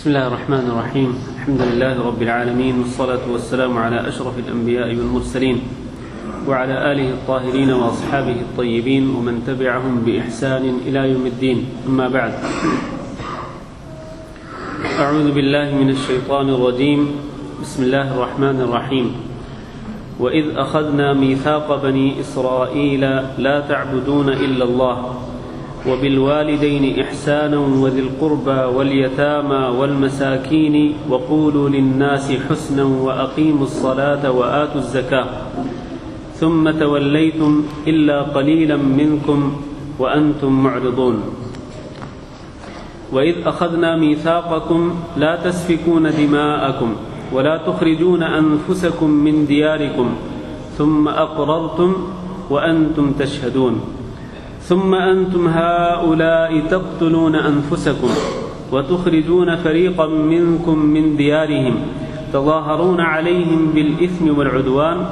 بسم الله الرحمن الرحيم. الحمد لله رب العالمين، والصلاة والسلام على أشرف الأنبياء والمرسلين وعلى آله الطاهرين وأصحابه الطيبين ومن تبعهم بإحسان إلى يوم الدين. أما بعد، أعوذ بالله من الشيطان الرجيم. بسم الله الرحمن الرحيم. وإذ أخذنا ميثاق بني إسرائيل لا تعبدون إلا الله وبالوالدين إحسانا وذي القربى واليتامى والمساكين وقولوا للناس حسنا وأقيموا الصلاة وآتوا الزكاة ثم توليتم إلا قليلا منكم وأنتم معرضون. وإذ أخذنا ميثاقكم لا تسفكون دماءكم ولا تخرجون أنفسكم من دياركم ثم أقررتم وأنتم تشهدون ثم أنتم هؤلاء تقتلون أنفسكم وتخرجون فريقا منكم من ديارهم تظاهرون عليهم بالإثم والعدوان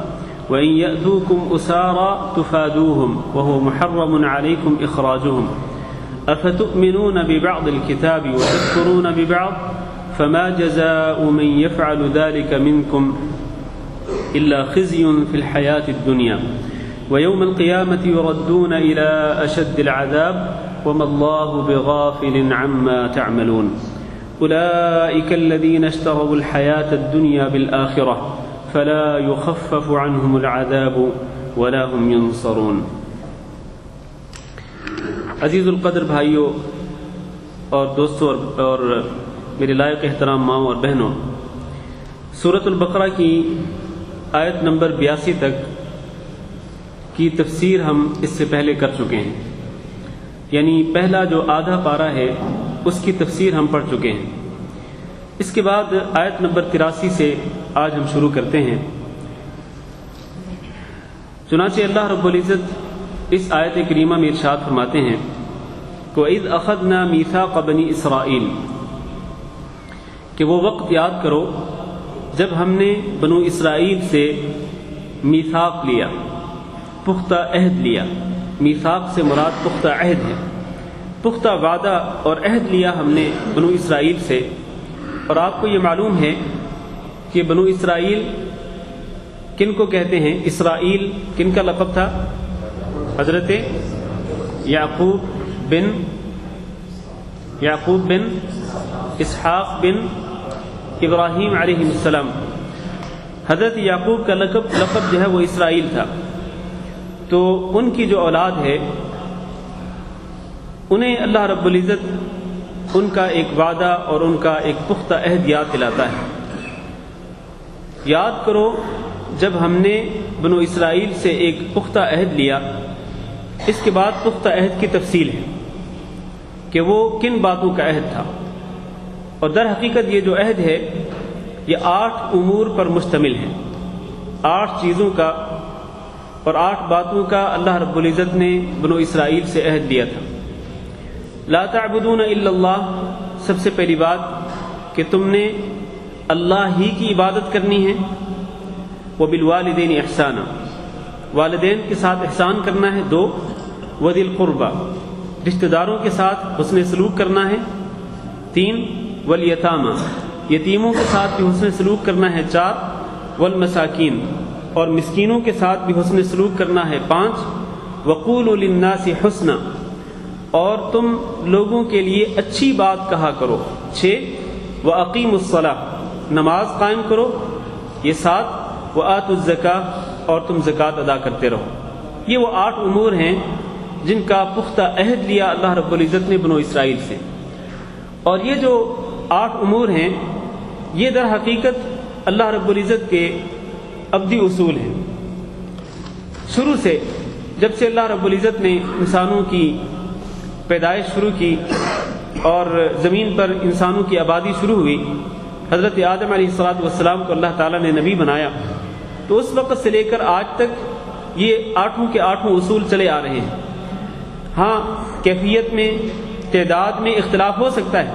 وإن يأتوكم أسارى تفادوهم وهو محرم عليكم إخراجهم أفتؤمنون ببعض الكتاب وتكفرون ببعض فما جزاء من يفعل ذلك منكم إلا خزي في الحياة الدنيا ويوم القيامة يردون إلى أشد العذاب وما الله بغافل عما تعملون. أولئك الذين اشتروا الحياة الدنيا بالآخرة فلا يخفف عنهم العذاب ولا هم ينصرون. عزیز القدر بھائیوں اور دوستوں اور میرے لائق احترام ماؤں اور بہنوں، سورۃ البقرہ کی آیت نمبر 82 تک کی تفسیر ہم اس سے پہلے کر چکے ہیں، یعنی پہلا جو آدھا پارہ ہے اس کی تفسیر ہم پڑھ چکے ہیں. اس کے بعد آیت نمبر 83 سے آج ہم شروع کرتے ہیں. چنانچہ اللہ رب العزت اس آیت کریمہ میں ارشاد فرماتے ہیں وَإِذْ أَخَذْنَا مِيثَاقَ بَنِي إِسْرَائِيل، کہ وہ وقت یاد کرو جب ہم نے بنو اسرائیل سے میثاق لیا، پختہ عہد لیا. میثاق سے مراد پختہ عہد ہے، پختہ وعدہ اور عہد لیا ہم نے بنو اسرائیل سے. اور آپ کو یہ معلوم ہے کہ بنو اسرائیل کن کو کہتے ہیں؟ اسرائیل کن کا لقب تھا؟ حضرت یعقوب بن اسحاق بن ابراہیم علیہ السلام. حضرت یعقوب کا لقب جو ہے وہ اسرائیل تھا. تو ان کی جو اولاد ہے انہیں اللہ رب العزت ان کا ایک وعدہ اور ان کا ایک پختہ عہد یاد دلاتا ہے. یاد کرو جب ہم نے بنو اسرائیل سے ایک پختہ عہد لیا. اس کے بعد پختہ عہد کی تفصیل ہے کہ وہ کن باتوں کا عہد تھا. اور در حقیقت یہ جو عہد ہے یہ 8 امور پر مشتمل ہے. 8 چیزوں کا اور 8 باتوں کا اللہ رب العزت نے بنو اسرائیل سے عہد لیا تھا. لا تعبدون الا اللہ، سب سے پہلی بات کہ تم نے اللہ ہی کی عبادت کرنی ہے. وبالوالدین احسانا، والدین کے ساتھ احسان کرنا ہے. 2 وذی القربى، رشتہ داروں کے ساتھ حسن سلوک کرنا ہے. 3 والیتامى، یتیموں کے ساتھ بھی حسن سلوک کرنا ہے. 4 والمساکین، اور مسکینوں کے ساتھ بھی حسن سلوک کرنا ہے. 5 وقولوا للناس حسنا، اور تم لوگوں کے لیے اچھی بات کہا کرو. 6 واقیموا الصلاۃ، نماز قائم کرو. یہ 7 وآتوا الزکاۃ، اور تم زکوٰۃ ادا کرتے رہو. یہ وہ 8 امور ہیں جن کا پختہ عہد لیا اللہ رب العزت نے بنو اسرائیل سے. اور یہ جو 8 امور ہیں یہ در حقیقت اللہ رب العزت کے ابدی اصول ہیں. شروع سے جب سے اللہ رب العزت نے انسانوں کی پیدائش شروع کی اور زمین پر انسانوں کی آبادی شروع ہوئی، حضرت آدم علیہ السلام کو اللہ تعالیٰ نے نبی بنایا، تو اس وقت سے لے کر آج تک یہ 8 کے 8 اصول چلے آ رہے ہیں. ہاں کیفیت میں، تعداد میں اختلاف ہو سکتا ہے،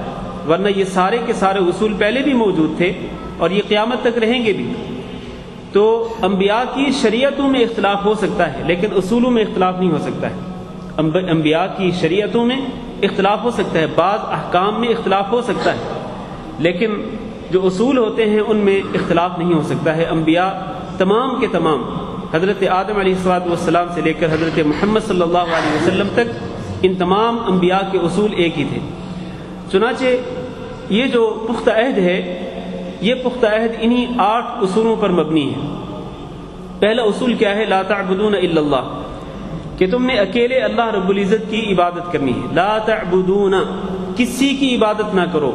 ورنہ یہ سارے کے سارے اصول پہلے بھی موجود تھے اور یہ قیامت تک رہیں گے بھی. تو انبیاء کی شریعتوں میں اختلاف ہو سکتا ہے لیکن اصولوں میں اختلاف نہیں ہو سکتا ہے. انبیاء کی شریعتوں میں اختلاف ہو سکتا ہے، بعض احکام میں اختلاف ہو سکتا ہے، لیکن جو اصول ہوتے ہیں ان میں اختلاف نہیں ہو سکتا ہے۔ انبیاء تمام کے تمام حضرت آدم علیہ السلام سے لے کر حضرت محمد صلی اللہ علیہ وسلم تک ان تمام انبیاء کے اصول ایک ہی تھے۔ چنانچہ یہ جو پختہ عہد ہے، یہ پختہ عہد انہی 8 اصولوں پر مبنی ہے۔ پہلا اصول کیا ہے؟ لا تعبدون الا اللہ، کہ تم نے اکیلے اللہ رب العزت کی عبادت کرنی ہے۔ لا تعبدون، کسی کی عبادت نہ کرو،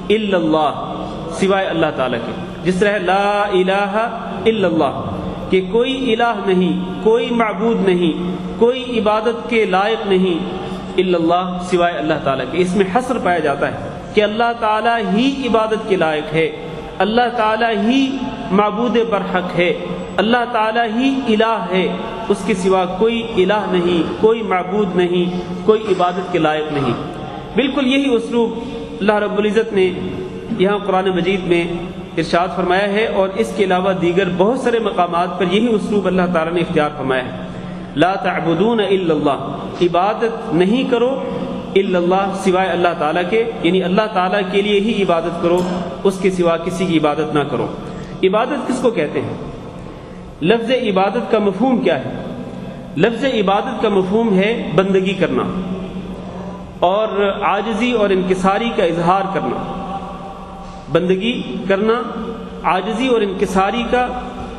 الا اللہ، سوائے اللہ تعالیٰ کے۔ جس طرح لا الہ الا اللہ، کہ کوئی الہ نہیں، کوئی معبود نہیں، کوئی عبادت کے لائق نہیں الا اللہ، سوائے اللہ تعالیٰ کے۔ اس میں حصر پایا جاتا ہے کہ اللہ تعالیٰ ہی عبادت کے لائق ہے، اللہ تعالیٰ ہی معبود برحق ہے، اللہ تعالیٰ ہی الہ ہے، اس کے سوا کوئی الہ نہیں، کوئی معبود نہیں، کوئی عبادت کے لائق نہیں۔ بالکل یہی اسلوب اللہ رب العزت نے یہاں قرآن مجید میں ارشاد فرمایا ہے، اور اس کے علاوہ دیگر بہت سارے مقامات پر یہی اسلوب اللہ تعالیٰ نے اختیار فرمایا ہے۔ لا تعبدون الا اللہ، عبادت نہیں کرو الا اللہ، سوائے اللہ تعالیٰ کے، یعنی اللہ تعالیٰ کے لیے ہی عبادت کرو، اس کے سوا کسی کی عبادت نہ کرو۔ عبادت کس کو کہتے ہیں؟ لفظ عبادت کا مفہوم کیا ہے؟ لفظ عبادت کا مفہوم ہے بندگی کرنا اور عاجزی اور انکساری کا اظہار کرنا۔ بندگی کرنا، عاجزی اور انکساری کا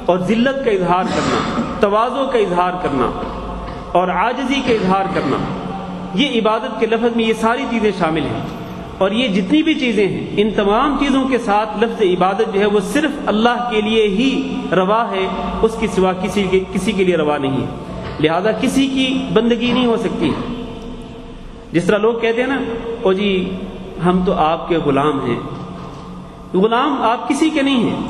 اور ذلت کا اظہار کرنا، تواضع کا اظہار کرنا اور عاجزی کا اظہار کرنا، یہ عبادت کے لفظ میں یہ ساری چیزیں شامل ہیں۔ اور یہ جتنی بھی چیزیں ہیں، ان تمام چیزوں کے ساتھ لفظ عبادت جو ہے وہ صرف اللہ کے لیے ہی روا ہے، اس کے سوا کسی کے لیے روا نہیں ہے، لہذا کسی کی بندگی نہیں ہو سکتی۔ جس طرح لوگ کہتے ہیں نا، او جی ہم تو آپ کے غلام ہیں۔ غلام آپ کسی کے نہیں ہیں،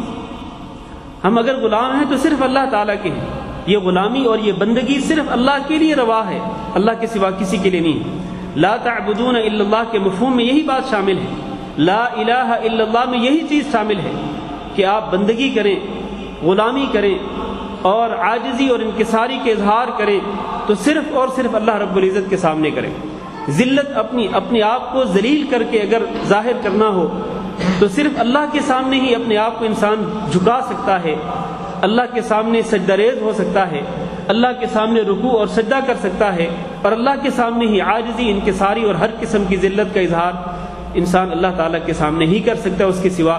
ہم اگر غلام ہیں تو صرف اللہ تعالیٰ کے ہیں۔ یہ غلامی اور یہ بندگی صرف اللہ کے لیے روا ہے، اللہ کے سوا کسی کے لیے نہیں ہے۔ لا تعبدون الا اللہ کے مفہوم میں یہی بات شامل ہے، لا الہ الا اللہ میں یہی چیز شامل ہے کہ آپ بندگی کریں، غلامی کریں اور عاجزی اور انکساری کے اظہار کریں تو صرف اور صرف اللہ رب العزت کے سامنے کریں۔ ذلت اپنے آپ کو ذلیل کر کے اگر ظاہر کرنا ہو تو صرف اللہ کے سامنے ہی اپنے آپ کو انسان جھکا سکتا ہے، اللہ کے سامنے سجدہ ریز ہو سکتا ہے، اللہ کے سامنے رکوع اور سجدہ کر سکتا ہے، اور اللہ کے سامنے ہی عاجزی، انکساری اور ہر قسم کی ذلت کا اظہار انسان اللہ تعالیٰ کے سامنے ہی کر سکتا ہے، اس کے سوا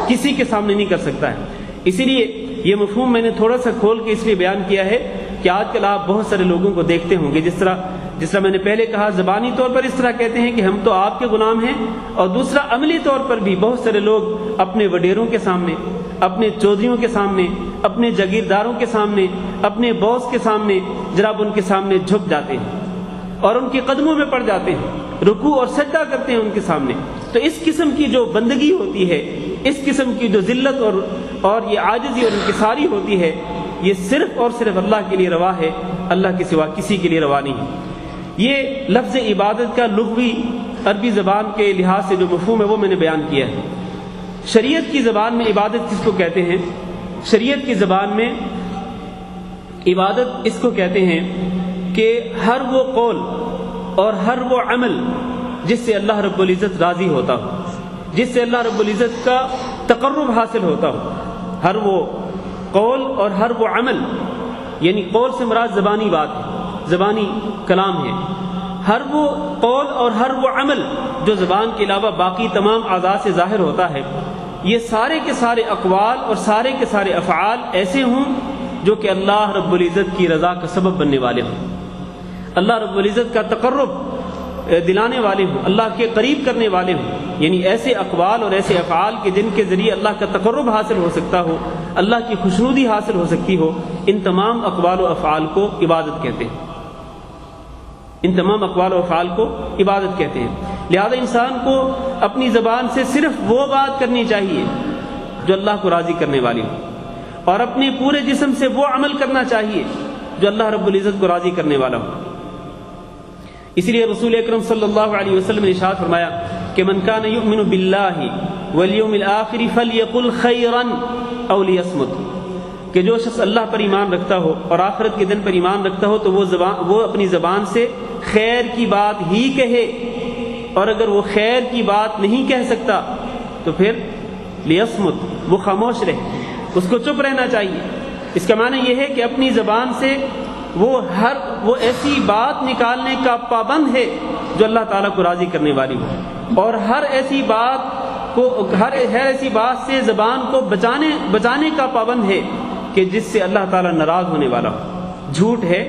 کسی کے سامنے نہیں کر سکتا ہے۔ اسی لیے یہ مفہوم میں نے تھوڑا سا کھول کے اس لیے بیان کیا ہے کہ آج کل آپ بہت سارے لوگوں کو دیکھتے ہوں گے، جس طرح میں نے پہلے کہا زبانی طور پر اس طرح کہتے ہیں کہ ہم تو آپ کے غلام ہیں، اور دوسرا عملی طور پر بھی بہت سارے لوگ اپنے وڈیروں کے سامنے، اپنے چودھریوں کے سامنے، اپنے جاگیرداروں کے سامنے، اپنے باس کے سامنے جناب ان کے سامنے جھک جاتے ہیں اور ان کے قدموں میں پڑ جاتے ہیں، رکوع اور سجدہ کرتے ہیں ان کے سامنے۔ تو اس قسم کی جو بندگی ہوتی ہے، اس قسم کی جو ذلت اور یہ عاجزی اور انکساری ہوتی ہے، یہ صرف اور صرف اللہ کے لیے روا ہے، اللہ کے سوا کسی کے لیے روا نہیں ہے۔ یہ لفظ عبادت کا لغوی عربی زبان کے لحاظ سے جو مفہوم ہے وہ میں نے بیان کیا ہے۔ شریعت کی زبان میں عبادت کس کو کہتے ہیں؟ شریعت کی زبان میں عبادت اس کو کہتے ہیں کہ ہر وہ قول اور ہر وہ عمل جس سے اللہ رب العزت راضی ہوتا ہو، جس سے اللہ رب العزت کا تقرب حاصل ہوتا ہو، ہر وہ قول اور ہر وہ عمل، یعنی قول سے مراد زبانی بات ہے، زبانی کلام ہے، ہر وہ قول اور ہر وہ عمل جو زبان کے علاوہ باقی تمام اعضاء سے ظاہر ہوتا ہے، یہ سارے کے سارے اقوال اور سارے کے سارے افعال ایسے ہوں جو کہ اللہ رب العزت کی رضا کا سبب بننے والے ہوں، اللہ رب العزت کا تقرب دلانے والے ہوں، اللہ کے قریب کرنے والے ہوں، یعنی ایسے اقوال اور ایسے افعال کے جن کے ذریعے اللہ کا تقرب حاصل ہو سکتا ہو، اللہ کی خوشنودی حاصل ہو سکتی ہو، ان تمام اقوال و افعال کو عبادت کہتے ہیں، ان تمام اقوال و افعال کو عبادت کہتے ہیں۔ لہذا انسان کو اپنی زبان سے صرف وہ بات کرنی چاہیے جو اللہ کو راضی کرنے والی ہو، اور اپنے پورے جسم سے وہ عمل کرنا چاہیے جو اللہ رب العزت کو راضی کرنے والا ہو۔ اسی لیے رسول اکرم صلی اللہ علیہ وسلم نے ارشاد فرمایا کہ من کان یؤمن باللہ والیوم الآخر فلیقل خیرا او لیصمت، کہ جو شخص اللہ پر ایمان رکھتا ہو اور آخرت کے دن پر ایمان رکھتا ہو تو وہ اپنی زبان سے خیر کی بات ہی کہے، اور اگر وہ خیر کی بات نہیں کہہ سکتا تو پھر لیصمت، وہ خاموش رہے، اس کو چپ رہنا چاہیے۔ اس کا معنی یہ ہے کہ اپنی زبان سے وہ ایسی بات نکالنے کا پابند ہے جو اللہ تعالیٰ کو راضی کرنے والی ہو، اور ہر ایسی بات سے زبان کو بچانے کا پابند ہے کہ جس سے اللہ تعالیٰ ناراض ہونے والا ہو۔ جھوٹ ہے،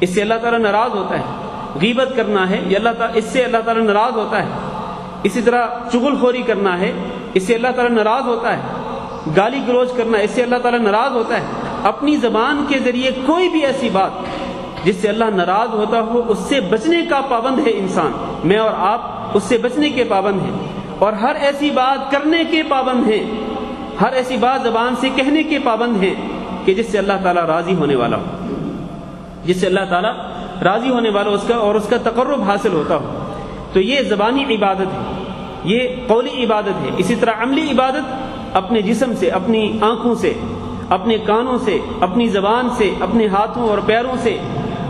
اس سے اللہ تعالیٰ ناراض ہوتا ہے۔ غیبت کرنا ہے، اس سے اللہ تعالیٰ ناراض ہوتا ہے۔ اسی طرح چغل خوری کرنا ہے، اس سے اللہ تعالیٰ ناراض ہوتا ہے۔ گالی گلوچ کرنا، اس سے اللہ تعالیٰ ناراض ہوتا ہے۔ اپنی زبان کے ذریعے کوئی بھی ایسی بات جس سے اللہ ناراض ہوتا ہو، اس سے بچنے کا پابند ہے انسان۔ میں اور آپ اس سے بچنے کے پابند ہیں، اور ہر ایسی بات کرنے کے پابند ہیں، ہر ایسی بات زبان سے کہنے کے پابند ہیں کہ جس سے اللہ تعالیٰ راضی ہونے والا ہو، جس سے اللہ تعالیٰ راضی ہونے والا اس کا تقرب حاصل ہوتا ہو۔ تو یہ زبانی عبادت ہے، یہ قولی عبادت ہے۔ اسی طرح عملی عبادت اپنے جسم سے، اپنی آنکھوں سے، اپنے کانوں سے، اپنی زبان سے، اپنے ہاتھوں اور پیروں سے،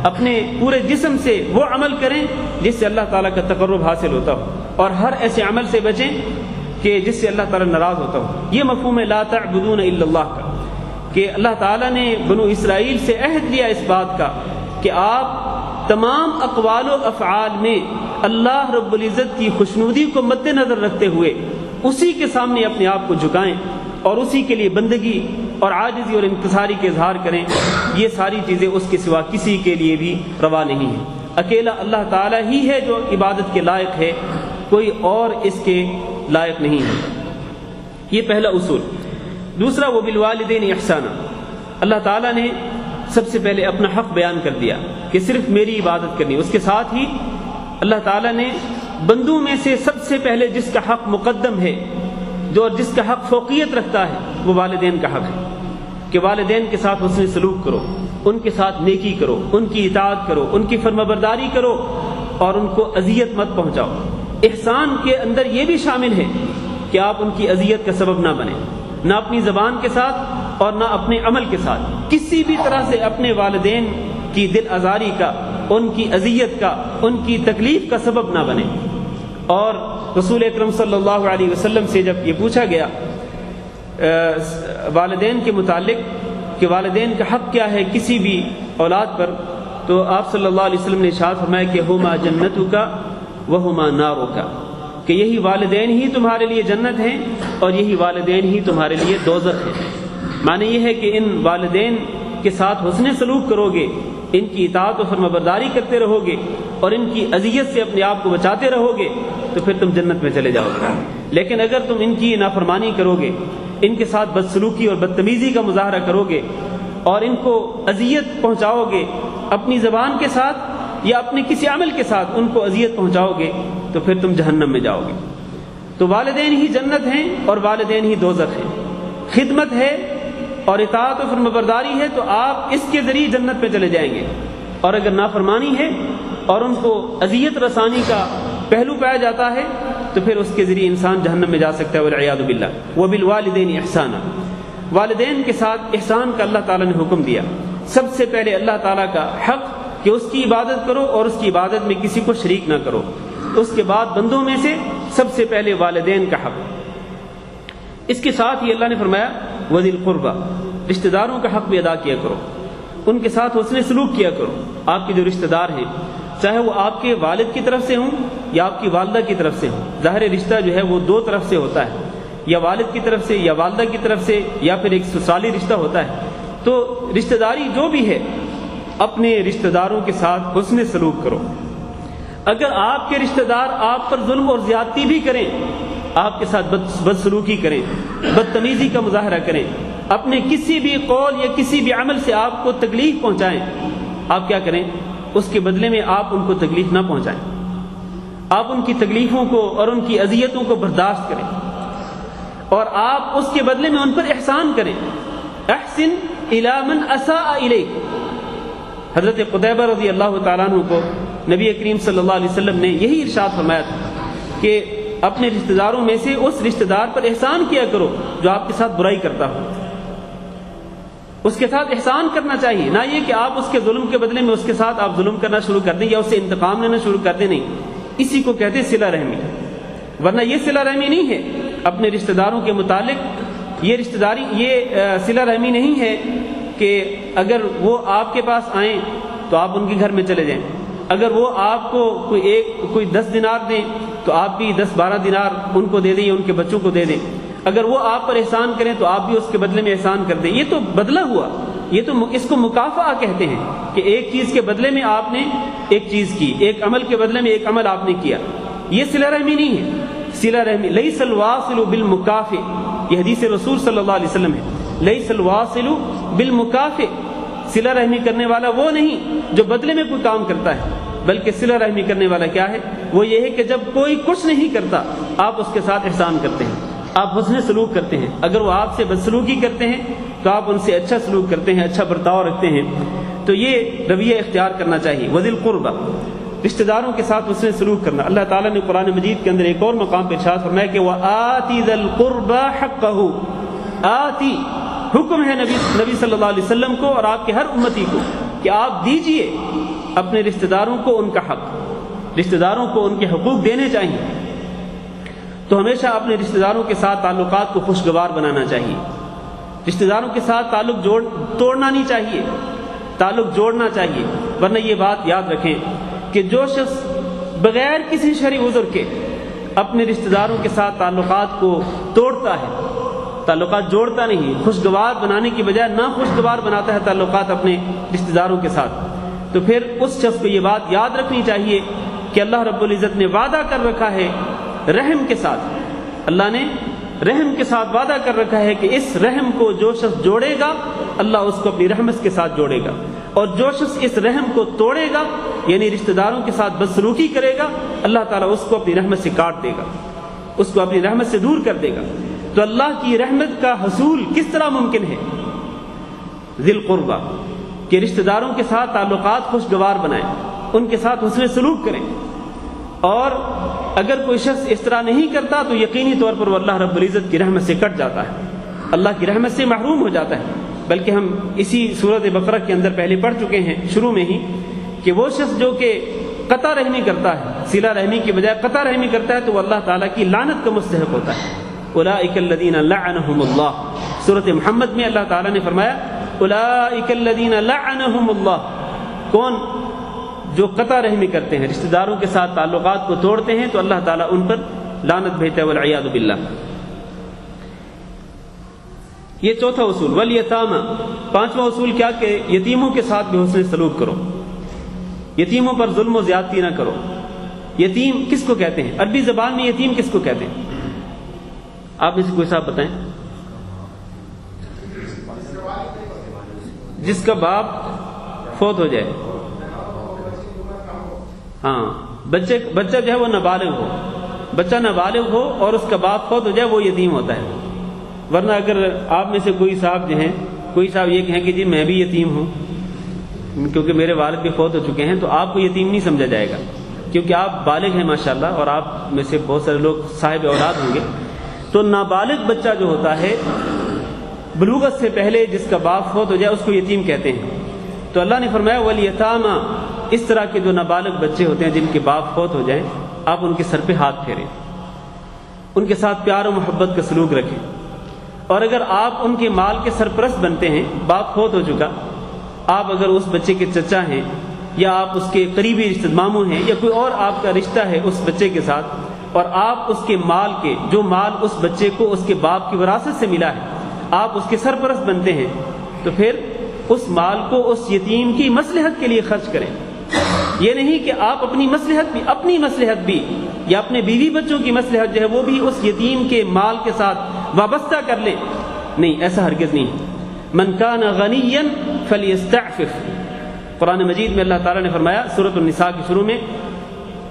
اپنے پورے جسم سے وہ عمل کریں جس سے اللہ تعالیٰ کا تقرب حاصل ہوتا ہو، اور ہر ایسے عمل سے بچیں کہ جس سے اللہ تعالیٰ ناراض ہوتا ہو۔ یہ مفہوم ہے لا تعبدون الا اللہ کا، کہ اللہ تعالیٰ نے بنو اسرائیل سے عہد لیا اس بات کا کہ آپ تمام اقوال و افعال میں اللہ رب العزت کی خوشنودی کو مد نظر رکھتے ہوئے اسی کے سامنے اپنے آپ کو جھکائیں، اور اسی کے لیے بندگی اور عاجزی اور انکساری کے اظہار کریں۔ یہ ساری چیزیں اس کے سوا کسی کے لیے بھی روا نہیں ہیں۔ اکیلا اللہ تعالیٰ ہی ہے جو عبادت کے لائق ہے، کوئی اور اس کے لائق نہیں ہے۔ یہ پہلا اصول۔ دوسرا، وبالوالدین احسانا، اللہ تعالیٰ نے سب سے پہلے اپنا حق بیان کر دیا کہ صرف میری عبادت کرنی۔ اس کے ساتھ ہی اللہ تعالیٰ نے بندوں میں سے سب سے پہلے جس کا حق مقدم ہے، جو جس کا حق فوقیت رکھتا ہے، وہ والدین کا حق ہے کہ والدین کے ساتھ حسن سلوک کرو، ان کے ساتھ نیکی کرو، ان کی اطاعت کرو، ان کی فرمانبرداری کرو، اور ان کو اذیت مت پہنچاؤ۔ احسان کے اندر یہ بھی شامل ہے کہ آپ ان کی اذیت کا سبب نہ بنیں، نہ اپنی زبان کے ساتھ اور نہ اپنے عمل کے ساتھ، کسی بھی طرح سے اپنے والدین کی دل آزاری کا، ان کی اذیت کا، ان کی تکلیف کا سبب نہ بنے۔ اور رسول اکرم صلی اللہ علیہ وسلم سے جب یہ پوچھا گیا والدین کے متعلق کہ والدین کا حق کیا ہے کسی بھی اولاد پر، تو آپ صلی اللہ علیہ وسلم نے ارشاد فرمایا کہ ہما جنتک وہما نارک، کہ یہی والدین ہی تمہارے لیے جنت ہیں اور یہی والدین ہی تمہارے لیے دوزخ ہے۔ معنی یہ ہے کہ ان والدین کے ساتھ حسن سلوک کرو گے، ان کی اطاعت و فرمانبرداری کرتے رہو گے، اور ان کی اذیت سے اپنے آپ کو بچاتے رہو گے، تو پھر تم جنت میں چلے جاؤ گے۔ لیکن اگر تم ان کی نافرمانی کرو گے، ان کے ساتھ بدسلوکی اور بدتمیزی کا مظاہرہ کرو گے، اور ان کو اذیت پہنچاؤ گے اپنی زبان کے ساتھ یا اپنے کسی عمل کے ساتھ ان کو اذیت پہنچاؤ گے، تو پھر تم جہنم میں جاؤ گے۔ تو والدین ہی جنت ہیں اور والدین ہی دوزخ ہیں۔ خدمت ہے اور اطاعت و فرمانبرداری ہے تو آپ اس کے ذریعے جنت میں چلے جائیں گے، اور اگر نافرمانی ہے اور ان کو اذیت رسانی کا پہلو پایا جاتا ہے تو پھر اس کے ذریعے انسان جہنم میں جا سکتا ہے، والعیاذ باللہ۔ وبالوالدین احسانا، والدین کے ساتھ احسان کا اللہ تعالیٰ نے حکم دیا۔ سب سے پہلے اللہ تعالیٰ کا حق کہ اس کی عبادت کرو اور اس کی عبادت میں کسی کو شریک نہ کرو، اس کے بعد بندوں میں سے سب سے پہلے والدین کا حق۔ اس کے ساتھ ہی اللہ نے فرمایا وذی القربى، رشتہ داروں کا حق بھی ادا کیا کرو، ان کے ساتھ حسن سلوک کیا کرو۔ آپ کے جو رشتہ دار ہیں، چاہے وہ آپ کے والد کی طرف سے ہوں یا آپ کی والدہ کی طرف سے ہوں، ظاہر رشتہ جو ہے وہ دو طرف سے ہوتا ہے، یا والد کی طرف سے یا والدہ کی طرف سے، یا پھر ایک سسرالی رشتہ ہوتا ہے۔ تو رشتہ داری جو بھی ہے، اپنے رشتہ داروں کے ساتھ حسن سلوک کرو۔ اگر آپ کے رشتہ دار آپ پر ظلم اور زیادتی بھی کریں، آپ کے ساتھ بدسلوکی کریں، بدتمیزی کا مظاہرہ کریں، اپنے کسی بھی قول یا کسی بھی عمل سے آپ کو تکلیف پہنچائیں، آپ کیا کریں؟ اس کے بدلے میں آپ ان کو تکلیف نہ پہنچائیں، آپ ان کی تکلیفوں کو اور ان کی اذیتوں کو برداشت کریں، اور آپ اس کے بدلے میں ان پر احسان کریں۔ احسن الی من اساء الیک، حضرت قتیبہ رضی اللہ تعالیٰ عنہ کو نبی کریم صلی اللہ علیہ وسلم نے یہی ارشاد فرمایا تھا کہ اپنے رشتہ داروں میں سے اس رشتہ دار پر احسان کیا کرو جو آپ کے ساتھ برائی کرتا ہو، اس کے ساتھ احسان کرنا چاہیے، نہ یہ کہ آپ اس کے ظلم کے بدلے میں اس کے ساتھ آپ ظلم کرنا شروع کر دیں یا اس سے انتقام لینا شروع کر دیں، نہیں، اسی کو کہتے صلہ رحمی، ورنہ یہ صلہ رحمی نہیں ہے۔ اپنے رشتہ داروں کے متعلق یہ رشتہ داری، یہ صلہ رحمی نہیں ہے کہ اگر وہ آپ کے پاس آئیں تو آپ ان کے گھر میں چلے جائیں، اگر وہ آپ کو کوئی 10 دینار دیں تو آپ بھی 10-12 دینار ان کو دے دیں یا ان کے بچوں کو دے دیں، اگر وہ آپ پر احسان کریں تو آپ بھی اس کے بدلے میں احسان کر دیں۔ یہ تو بدلہ ہوا، یہ تو اس کو مکافأہ کہتے ہیں کہ ایک چیز کے بدلے میں آپ نے ایک چیز کی، ایک عمل کے بدلے میں ایک عمل آپ نے کیا۔ یہ صلہ رحمی نہیں ہے۔ صلہ رحمی لیس الواصل بالمکافئ، یہ حدیث رسول صلی اللہ علیہ وسلم ہے، لیس الواصل بالمکافئ، صلہ رحمی کرنے والا وہ نہیں جو بدلے میں کوئی کام کرتا ہے، بلکہ صلہ رحمی کرنے والا کیا ہے؟ وہ یہ ہے کہ جب کوئی کچھ نہیں کرتا آپ اس کے ساتھ احسان کرتے ہیں، آپ حسن سلوک کرتے ہیں، اگر وہ آپ سے بدسلوکی کرتے ہیں تو آپ ان سے اچھا سلوک کرتے ہیں، اچھا برتاؤ رکھتے ہیں، تو یہ رویہ اختیار کرنا چاہیے۔ وذی القربى، رشتہ داروں کے ساتھ حسن سلوک کرنا۔ اللہ تعالیٰ نے قرآن مجید کے اندر ایک اور مقام پہ ارشاد فرمایا کہ وَآتِ ذَا الْقُرْبَى حَقَّهُ، آتی حکم ہے نبی صلی اللہ علیہ وسلم کو اور آپ کے ہر امتی کو کہ آپ دیجئے اپنے رشتہ داروں کو ان کا حق، رشتہ داروں کو ان کے حقوق دینے چاہیے۔ تو ہمیشہ اپنے رشتہ داروں کے ساتھ تعلقات کو خوشگوار بنانا چاہیے، رشتہ داروں کے ساتھ تعلق توڑنا نہیں چاہیے، تعلق جوڑنا چاہیے۔ ورنہ یہ بات یاد رکھیں کہ جو شخص بغیر کسی شرعی عذر کے اپنے رشتہ داروں کے ساتھ تعلقات کو توڑتا ہے، تعلقات جوڑتا نہیں، خوشگوار بنانے کی بجائے ناخوشگوار بناتا ہے تعلقات اپنے رشتہ داروں کے ساتھ، تو پھر اس شخص کو یہ بات یاد رکھنی چاہیے کہ اللہ رب العزت نے وعدہ کر رکھا ہے رحم کے ساتھ، اللہ نے رحم کے ساتھ وعدہ کر رکھا ہے کہ اس رحم کو جو شخص جوڑے گا اللہ اس کو اپنی رحمت کے ساتھ جوڑے گا، اور جو شخص اس رحم کو توڑے گا یعنی رشتہ داروں کے ساتھ بدسلوکی کرے گا اللہ تعالیٰ اس کو اپنی رحمت سے کاٹ دے گا، اس کو اپنی رحمت سے دور کر دے گا۔ تو اللہ کی رحمت کا حصول کس طرح ممکن ہے؟ ذی القربہ، کہ رشتہ داروں کے ساتھ تعلقات خوشگوار بنائیں، ان کے ساتھ حسن سلوک کریں، اور اگر کوئی شخص اس طرح نہیں کرتا تو یقینی طور پر وہ اللہ رب العزت کی رحمت سے کٹ جاتا ہے، اللہ کی رحمت سے محروم ہو جاتا ہے۔ بلکہ ہم اسی سورۃ بقرہ کے اندر پہلے پڑھ چکے ہیں شروع میں ہی کہ وہ شخص جو کہ قطع رحمی کرتا ہے، صلہ رحمی کی بجائے قطع رحمی کرتا ہے تو وہ اللہ تعالیٰ کی لعنت کا مستحق ہوتا ہے۔ اولئک الذین لعنہم اللہ، سورۃ محمد میں اللہ تعالیٰ نے فرمایا اولئک الذین لعنہم اللہ، کون؟ جو قطع رحمی کرتے ہیں، رشتہ داروں کے ساتھ تعلقات کو توڑتے ہیں تو اللہ تعالیٰ ان پر لعنت بھیجتا ہے، والعیاذ باللہ۔ یہ چوتھا اصول۔ والیتامى، پانچواں اصول کیا کہ یتیموں کے ساتھ بھی حسن سلوک کرو، یتیموں پر ظلم و زیادتی نہ کرو۔ یتیم کس کو کہتے ہیں؟ عربی زبان میں یتیم کس کو کہتے ہیں؟ آپ میں سے کوئی صاحب بتائیں۔ جس کا باپ فوت ہو جائے، ہاں، بچہ جو ہے وہ نابالغ ہو، بچہ نابالغ ہو اور اس کا باپ فوت ہو جائے وہ یتیم ہوتا ہے۔ ورنہ اگر آپ میں سے کوئی صاحب جو ہیں، کوئی صاحب یہ کہیں کہ جی میں بھی یتیم ہوں کیونکہ میرے والد بھی فوت ہو چکے ہیں، تو آپ کو یتیم نہیں سمجھا جائے گا، کیونکہ آپ بالغ ہیں ماشاءاللہ، اور آپ میں سے بہت سارے لوگ صاحب اولاد ہوں گے۔ تو نابالغ بچہ جو ہوتا ہے بلوغت سے پہلے جس کا باپ فوت ہو جائے اس کو یتیم کہتے ہیں۔ تو اللہ نے فرمایا والیتامى، اس طرح کے جو نابالغ بچے ہوتے ہیں جن کے باپ فوت ہو جائیں آپ ان کے سر پہ ہاتھ پھیریں، ان کے ساتھ پیار و محبت کا سلوک رکھیں، اور اگر آپ ان کے مال کے سرپرست بنتے ہیں، باپ فوت ہو چکا، آپ اگر اس بچے کے چچا ہیں یا آپ اس کے قریبی رشتہ ماموں ہیں یا کوئی اور آپ کا رشتہ ہے اس بچے کے ساتھ، اور آپ اس کے مال کے جو مال اس بچے کو اس کے باپ کی وراثت سے ملا ہے آپ اس کے سرپرست بنتے ہیں، تو پھر اس مال کو اس یتیم کی مصلحت کے لیے خرچ کریں۔ یہ نہیں کہ آپ اپنی مصلحت بھی یا اپنے بیوی بچوں کی مصلحت جو ہے وہ بھی اس یتیم کے مال کے ساتھ وابستہ کر لیں، نہیں، ایسا ہرگز نہیں۔ من کان غنیا فلیستعفف، قرآن مجید میں اللہ تعالیٰ نے فرمایا سورۃ النساء کے شروع میں،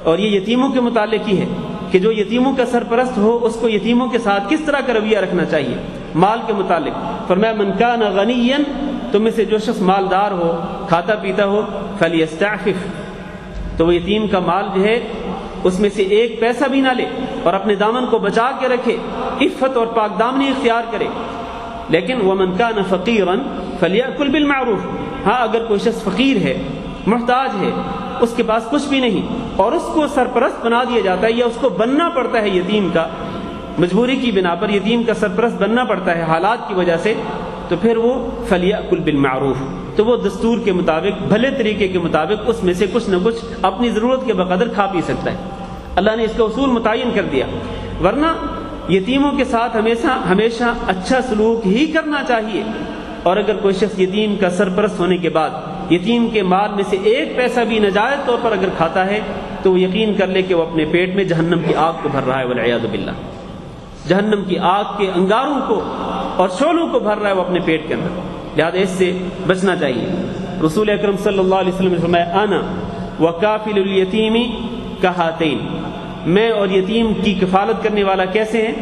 اور یہ یتیموں کے متعلق ہی ہے کہ جو یتیموں کا سرپرست ہو اس کو یتیموں کے ساتھ کس طرح کا رویہ رکھنا چاہیے مال کے متعلق۔ فرمایا من کان غنیا، تم میں سے جو شخص مالدار ہو، کھاتا پیتا ہو، فلیستعفف، تو وہ یتیم کا مال جو ہے اس میں سے ایک پیسہ بھی نہ لے اور اپنے دامن کو بچا کے رکھے، عفت اور پاک دامنی اختیار کرے۔ لیکن ومن کان فقیرا فلیأکل بالمعروف، ہاں اگر کوئی شخص فقیر ہے، محتاج ہے، اس کے پاس کچھ بھی نہیں اور اس کو سرپرست بنا دیا جاتا ہے یا اس کو بننا پڑتا ہے یتیم کا، مجبوری کی بنا پر یتیم کا سرپرست بننا پڑتا ہے حالات کی وجہ سے، تو پھر وہ فلیأکل بالمعروف، تو وہ دستور کے مطابق، بھلے طریقے کے مطابق اس میں سے کچھ نہ کچھ اپنی ضرورت کے بقدر کھا پی سکتا ہے۔ اللہ نے اس کا اصول متعین کر دیا، ورنہ یتیموں کے ساتھ ہمیشہ اچھا سلوک ہی کرنا چاہیے۔ اور اگر کوئی شخص یتیم کا سرپرست ہونے کے بعد یتیم کے مال میں سے ایک پیسہ بھی ناجائز طور پر اگر کھاتا ہے تو وہ یقین کر لے کہ وہ اپنے پیٹ میں جہنم کی آگ کو بھر رہا ہے، والعیاذ باللہ، جہنم کی آگ کے انگاروں کو اور شعلوں کو بھر رہا ہے وہ اپنے پیٹ کے اندر، لہذا اس سے بچنا چاہیے۔ رسول اکرم صلی اللہ علیہ وسلم نے فرمایا انا وکافل الیتیم کہاتین، میں اور یتیم کی کفالت کرنے والا کیسے ہیں؟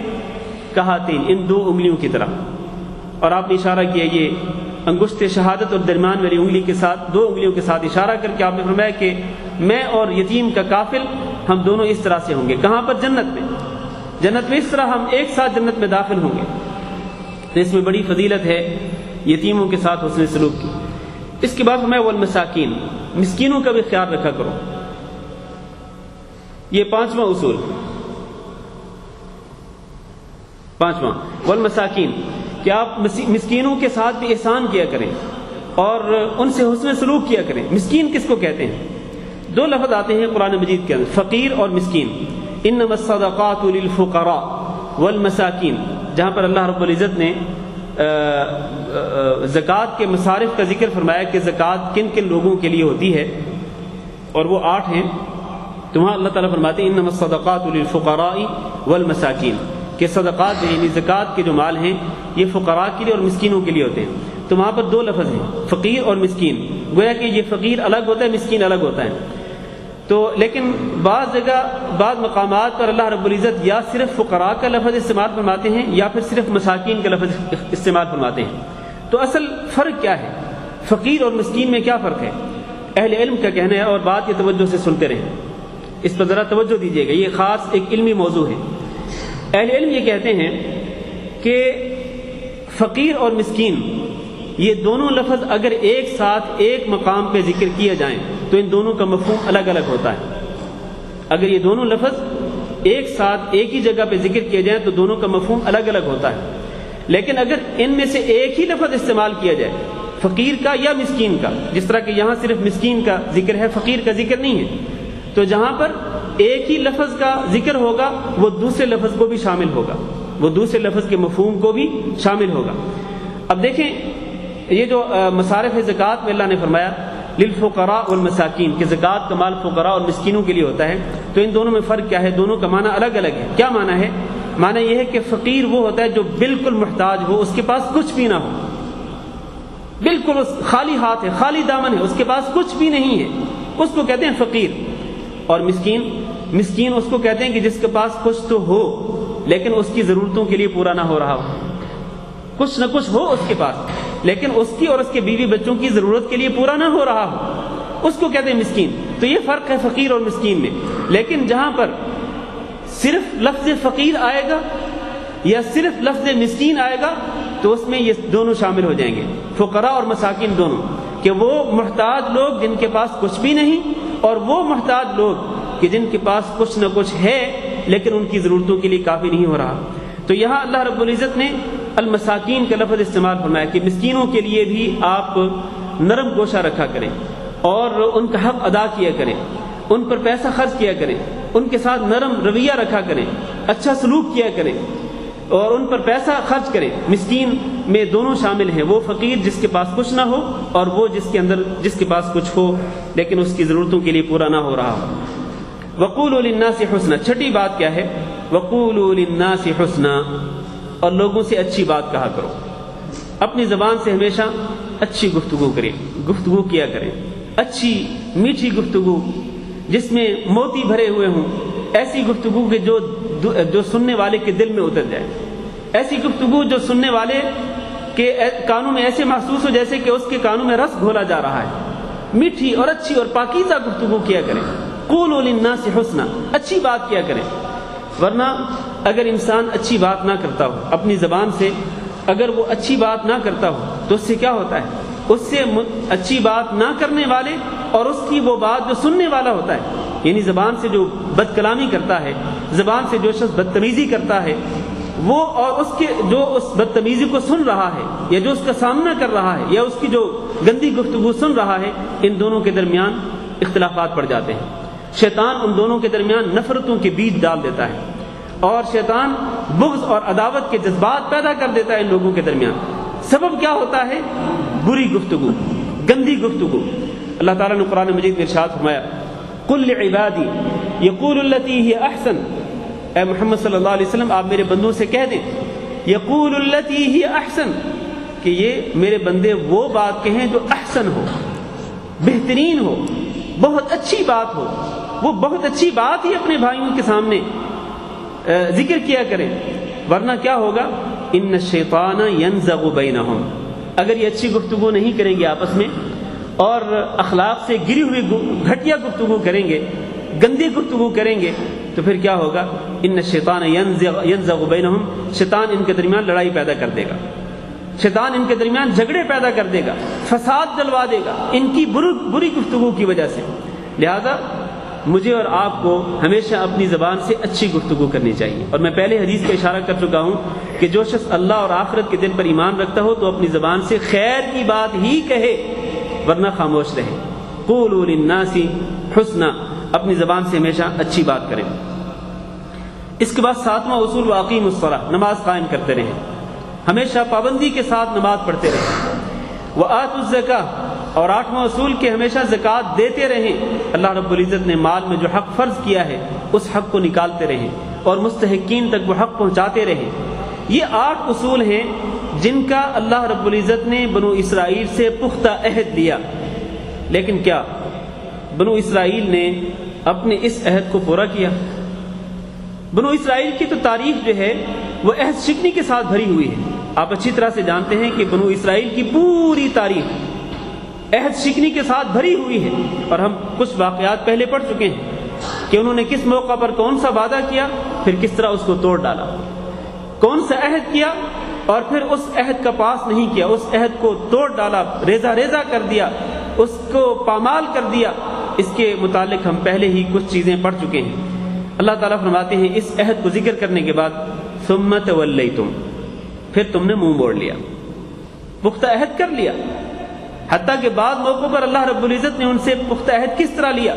کہاتین، ان دو انگلیوں کی طرح۔ اور آپ نے اشارہ کیا یہ انگشت شہادت اور درمیان والی انگلی کے ساتھ، دو انگلیوں کے ساتھ اشارہ کر کے آپ نے فرمایا کہ میں اور یتیم کا کافل ہم دونوں اس طرح سے ہوں گے۔ کہاں پر؟ جنت میں۔ جنت میں اس طرح ہم ایک ساتھ جنت میں داخل ہوں گے۔ تو اس میں بڑی فضیلت ہے یتیموں کے ساتھ حسن سلوک کی۔ اس کے بعد فرمایا والمساکین، مسکینوں کا بھی خیال رکھا کرو۔ یہ پانچواں اصول، پانچواں والمساکین، کہ آپ مسکینوں کے ساتھ بھی احسان کیا کریں اور ان سے حسن سلوک کیا کریں۔ مسکین کس کو کہتے ہیں؟ دو لفظ آتے ہیں قرآن مجید کے اندر، فقیر اور مسکین۔ انما الصدقات للفقراء والمساکین، جہاں پر اللہ رب العزت نے زکوٰۃ کے مصارف کا ذکر فرمایا کہ زکوٰۃ کن کن لوگوں کے لیے ہوتی ہے، اور وہ 8 ہیں، تو وہاں اللہ تعالیٰ فرماتے ہیں انما الصدقات للفقراء والمساکین، کہ صدقات یعنی زکوٰۃ کے جو مال ہیں یہ فقراء کے لیے اور مسکینوں کے لیے ہوتے ہیں۔ تو وہاں پر دو لفظ ہیں، فقیر اور مسکین، گویا کہ یہ فقیر الگ ہوتا ہے، مسکین الگ ہوتا ہے۔ تو لیکن بعض جگہ بعض مقامات پر اللہ رب العزت یا صرف فقراء کا لفظ استعمال فرماتے ہیں یا پھر صرف مساکین کا لفظ استعمال فرماتے ہیں۔ تو اصل فرق کیا ہے؟ فقیر اور مسکین میں کیا فرق ہے؟ اہل علم کا کہنا ہے، اور بات یہ توجہ سے سنتے رہیں، اس پر ذرا توجہ دیجیے گا، یہ خاص ایک علمی موضوع ہے۔ اہل علم یہ کہتے ہیں کہ فقیر اور مسکین یہ دونوں لفظ اگر ایک ساتھ ایک مقام پہ ذکر کیے جائیں تو ان دونوں کا مفہوم الگ الگ ہوتا ہے۔ اگر یہ دونوں لفظ ایک ساتھ ایک ہی جگہ پہ ذکر کیے جائیں تو دونوں کا مفہوم الگ الگ ہوتا ہے، لیکن اگر ان میں سے ایک ہی لفظ استعمال کیا جائے، فقیر کا یا مسکین کا، جس طرح کہ یہاں صرف مسکین کا ذکر ہے، فقیر کا ذکر نہیں ہے، تو جہاں پر ایک ہی لفظ کا ذکر ہوگا وہ دوسرے لفظ کو بھی شامل ہوگا، وہ دوسرے لفظ کے مفہوم کو بھی شامل ہوگا۔ اب دیکھیں یہ جو مصارف زکوٰۃ میں اللہ نے فرمایا للفقراء والمساکین کہ زکوٰۃ کا مال فقراء اور مسکینوں کے لیے ہوتا ہے، تو ان دونوں میں فرق کیا ہے؟ دونوں کا معنی الگ الگ ہے۔ کیا معنی ہے؟ معنی یہ ہے کہ فقیر وہ ہوتا ہے جو بالکل محتاج ہو، اس کے پاس کچھ بھی نہ ہو، بالکل خالی ہاتھ ہے، خالی دامن ہے، اس کے پاس کچھ بھی نہیں ہے، اس کو کہتے ہیں فقیر۔ اور مسکین اس کو کہتے ہیں کہ جس کے پاس کچھ تو ہو لیکن اس کی ضرورتوں کے لیے پورا نہ ہو رہا ہو، کچھ نہ کچھ ہو اس کے پاس لیکن اس کی اور اس کے بیوی بچوں کی ضرورت کے لیے پورا نہ ہو رہا ہو، اس کو کہتے ہیں مسکین۔ تو یہ فرق ہے فقیر اور مسکین میں۔ لیکن جہاں پر صرف لفظ فقیر آئے گا یا صرف لفظ مسکین آئے گا تو اس میں یہ دونوں شامل ہو جائیں گے، فقراء اور مساکین دونوں، کہ وہ محتاج لوگ جن کے پاس کچھ بھی نہیں اور وہ محتاج لوگ کہ جن کے پاس کچھ نہ کچھ ہے لیکن ان کی ضرورتوں کے لیے کافی نہیں ہو رہا۔ تو یہاں اللہ رب العزت نے المساکین کا لفظ استعمال فرمایا کہ مسکینوں کے لیے بھی آپ نرم گوشہ رکھا کریں اور ان کا حق ادا کیا کریں، ان پر پیسہ خرچ کیا کریں، ان کے ساتھ نرم رویہ رکھا کریں، اچھا سلوک کیا کریں اور ان پر پیسہ خرچ کریں۔ مسکین میں دونوں شامل ہیں، وہ فقیر جس کے پاس کچھ نہ ہو اور وہ جس کے پاس کچھ ہو لیکن اس کی ضرورتوں کے لیے پورا نہ ہو رہا ہو۔ وقولوا للناس حسنا، چھٹی بات کیا ہے؟ وقولوا للناس حسنا، اور لوگوں سے اچھی بات کہا کرو، اپنی زبان سے ہمیشہ اچھی گفتگو کیا کریں، اچھی میٹھی گفتگو جس میں موتی بھرے ہوئے ہوں، ایسی گفتگو کہ جو سننے والے کے دل میں اتر جائے، ایسی گفتگو جو سننے والے کے کانوں میں ایسے محسوس ہو جیسے کہ اس کے کانوں میں رس گھولا جا رہا ہے۔ میٹھی اور اچھی اور پاکیزہ گفتگو کیا کریں۔ قولوا للناس حسنا، اچھی بات کیا کریں، ورنہ اگر انسان اچھی بات نہ کرتا ہو اپنی زبان سے، اگر وہ اچھی بات نہ کرتا ہو تو اس سے کیا ہوتا ہے؟ اس سے اچھی بات نہ کرنے والے اور اس کی وہ بات جو سننے والا ہوتا ہے یعنی زبان سے جو بد کلامی کرتا ہے، زبان سے جو شخص بدتمیزی کرتا ہے، وہ اور اس کے جو اس بدتمیزی کو سن رہا ہے یا جو اس کا سامنا کر رہا ہے یا اس کی جو گندی گفتگو سن رہا ہے، ان دونوں کے درمیان اختلافات پڑ جاتے ہیں۔ شیطان ان دونوں کے درمیان نفرتوں کے بیج ڈال دیتا ہے، اور شیطان بغض اور عداوت کے جذبات پیدا کر دیتا ہے ان لوگوں کے درمیان۔ سبب کیا ہوتا ہے؟ بری گفتگو، گندی گفتگو۔ اللہ تعالیٰ نے قرآن مجید میں ارشاد فرمایا، قل لعبادی یقول التی ہی احسن، اے محمد صلی اللہ علیہ وسلم آپ میرے بندوں سے کہہ دیں، یقول التی ہی احسن، کہ یہ میرے بندے وہ بات کہیں جو احسن ہو، بہترین ہو، بہت اچھی بات ہو، وہ بہت اچھی بات ہی اپنے بھائیوں کے سامنے ذکر کیا کریں، ورنہ کیا ہوگا؟ ان الشیطان ینزغ بینہم، اگر یہ اچھی گفتگو نہیں کریں گے آپس میں اور اخلاق سے گری ہوئی گھٹیا گفتگو کریں گے، گندی گفتگو کریں گے، تو پھر کیا ہوگا؟ ان الشیطان ینزغ بینہم، شیطان ان کے درمیان لڑائی پیدا کر دے گا، شیطان ان کے درمیان جھگڑے پیدا کر دے گا، فساد ڈلوا دے گا ان کی بری گفتگو کی وجہ سے۔ لہذا مجھے اور آپ کو ہمیشہ اپنی زبان سے اچھی گفتگو کرنی چاہیے، اور میں پہلے حدیث پہ اشارہ کر چکا ہوں کہ جو شخص اللہ اور آخرت کے دن پر ایمان رکھتا ہو تو اپنی زبان سے خیر کی بات ہی کہے، ورنہ خاموش رہے۔ قولوا للناس حسنا، اپنی زبان سے ہمیشہ اچھی بات کریں۔ اس کے بعد 7واں اصول، واقیموا الصلاۃ، نماز قائم کرتے رہیں، ہمیشہ پابندی کے ساتھ نماز پڑھتے رہیں۔ وآتوا الزکاۃ، اور 8واں اصول کہ ہمیشہ زکوٰۃ دیتے رہیں، اللہ رب العزت نے مال میں جو حق فرض کیا ہے اس حق کو نکالتے رہیں اور مستحقین تک وہ حق پہنچاتے رہیں۔ یہ 8 اصول ہیں جن کا اللہ رب العزت نے بنو اسرائیل سے پختہ عہد لیا، لیکن کیا بنو اسرائیل نے اپنے اس عہد کو پورا کیا؟ بنو اسرائیل کی تو تاریخ جو ہے وہ عہد شکنی کے ساتھ بھری ہوئی ہے۔ آپ اچھی طرح سے جانتے ہیں کہ بنو اسرائیل کی پوری تاریخ عہد شکنی کے ساتھ بھری ہوئی ہے، اور ہم کچھ واقعات پہلے پڑھ چکے ہیں کہ انہوں نے کس موقع پر کون سا وعدہ کیا، پھر کس طرح اس کو توڑ ڈالا، کون سا عہد کیا اور پھر اس عہد کا پاس نہیں کیا، اس عہد کو توڑ ڈالا، ریزہ ریزہ کر دیا، اس کو پامال کر دیا۔ اس کے متعلق ہم پہلے ہی کچھ چیزیں پڑھ چکے ہیں۔ اللہ تعالیٰ فرماتے ہیں اس عہد کو ذکر کرنے کے بعد ثم تولیتم، پھر تم نے منہ موڑ لیا، پختہ عہد کر لیا، حتیٰ کہ بعض موقعوں پر اللہ رب العزت نے ان سے پختہ عہد کس طرح لیا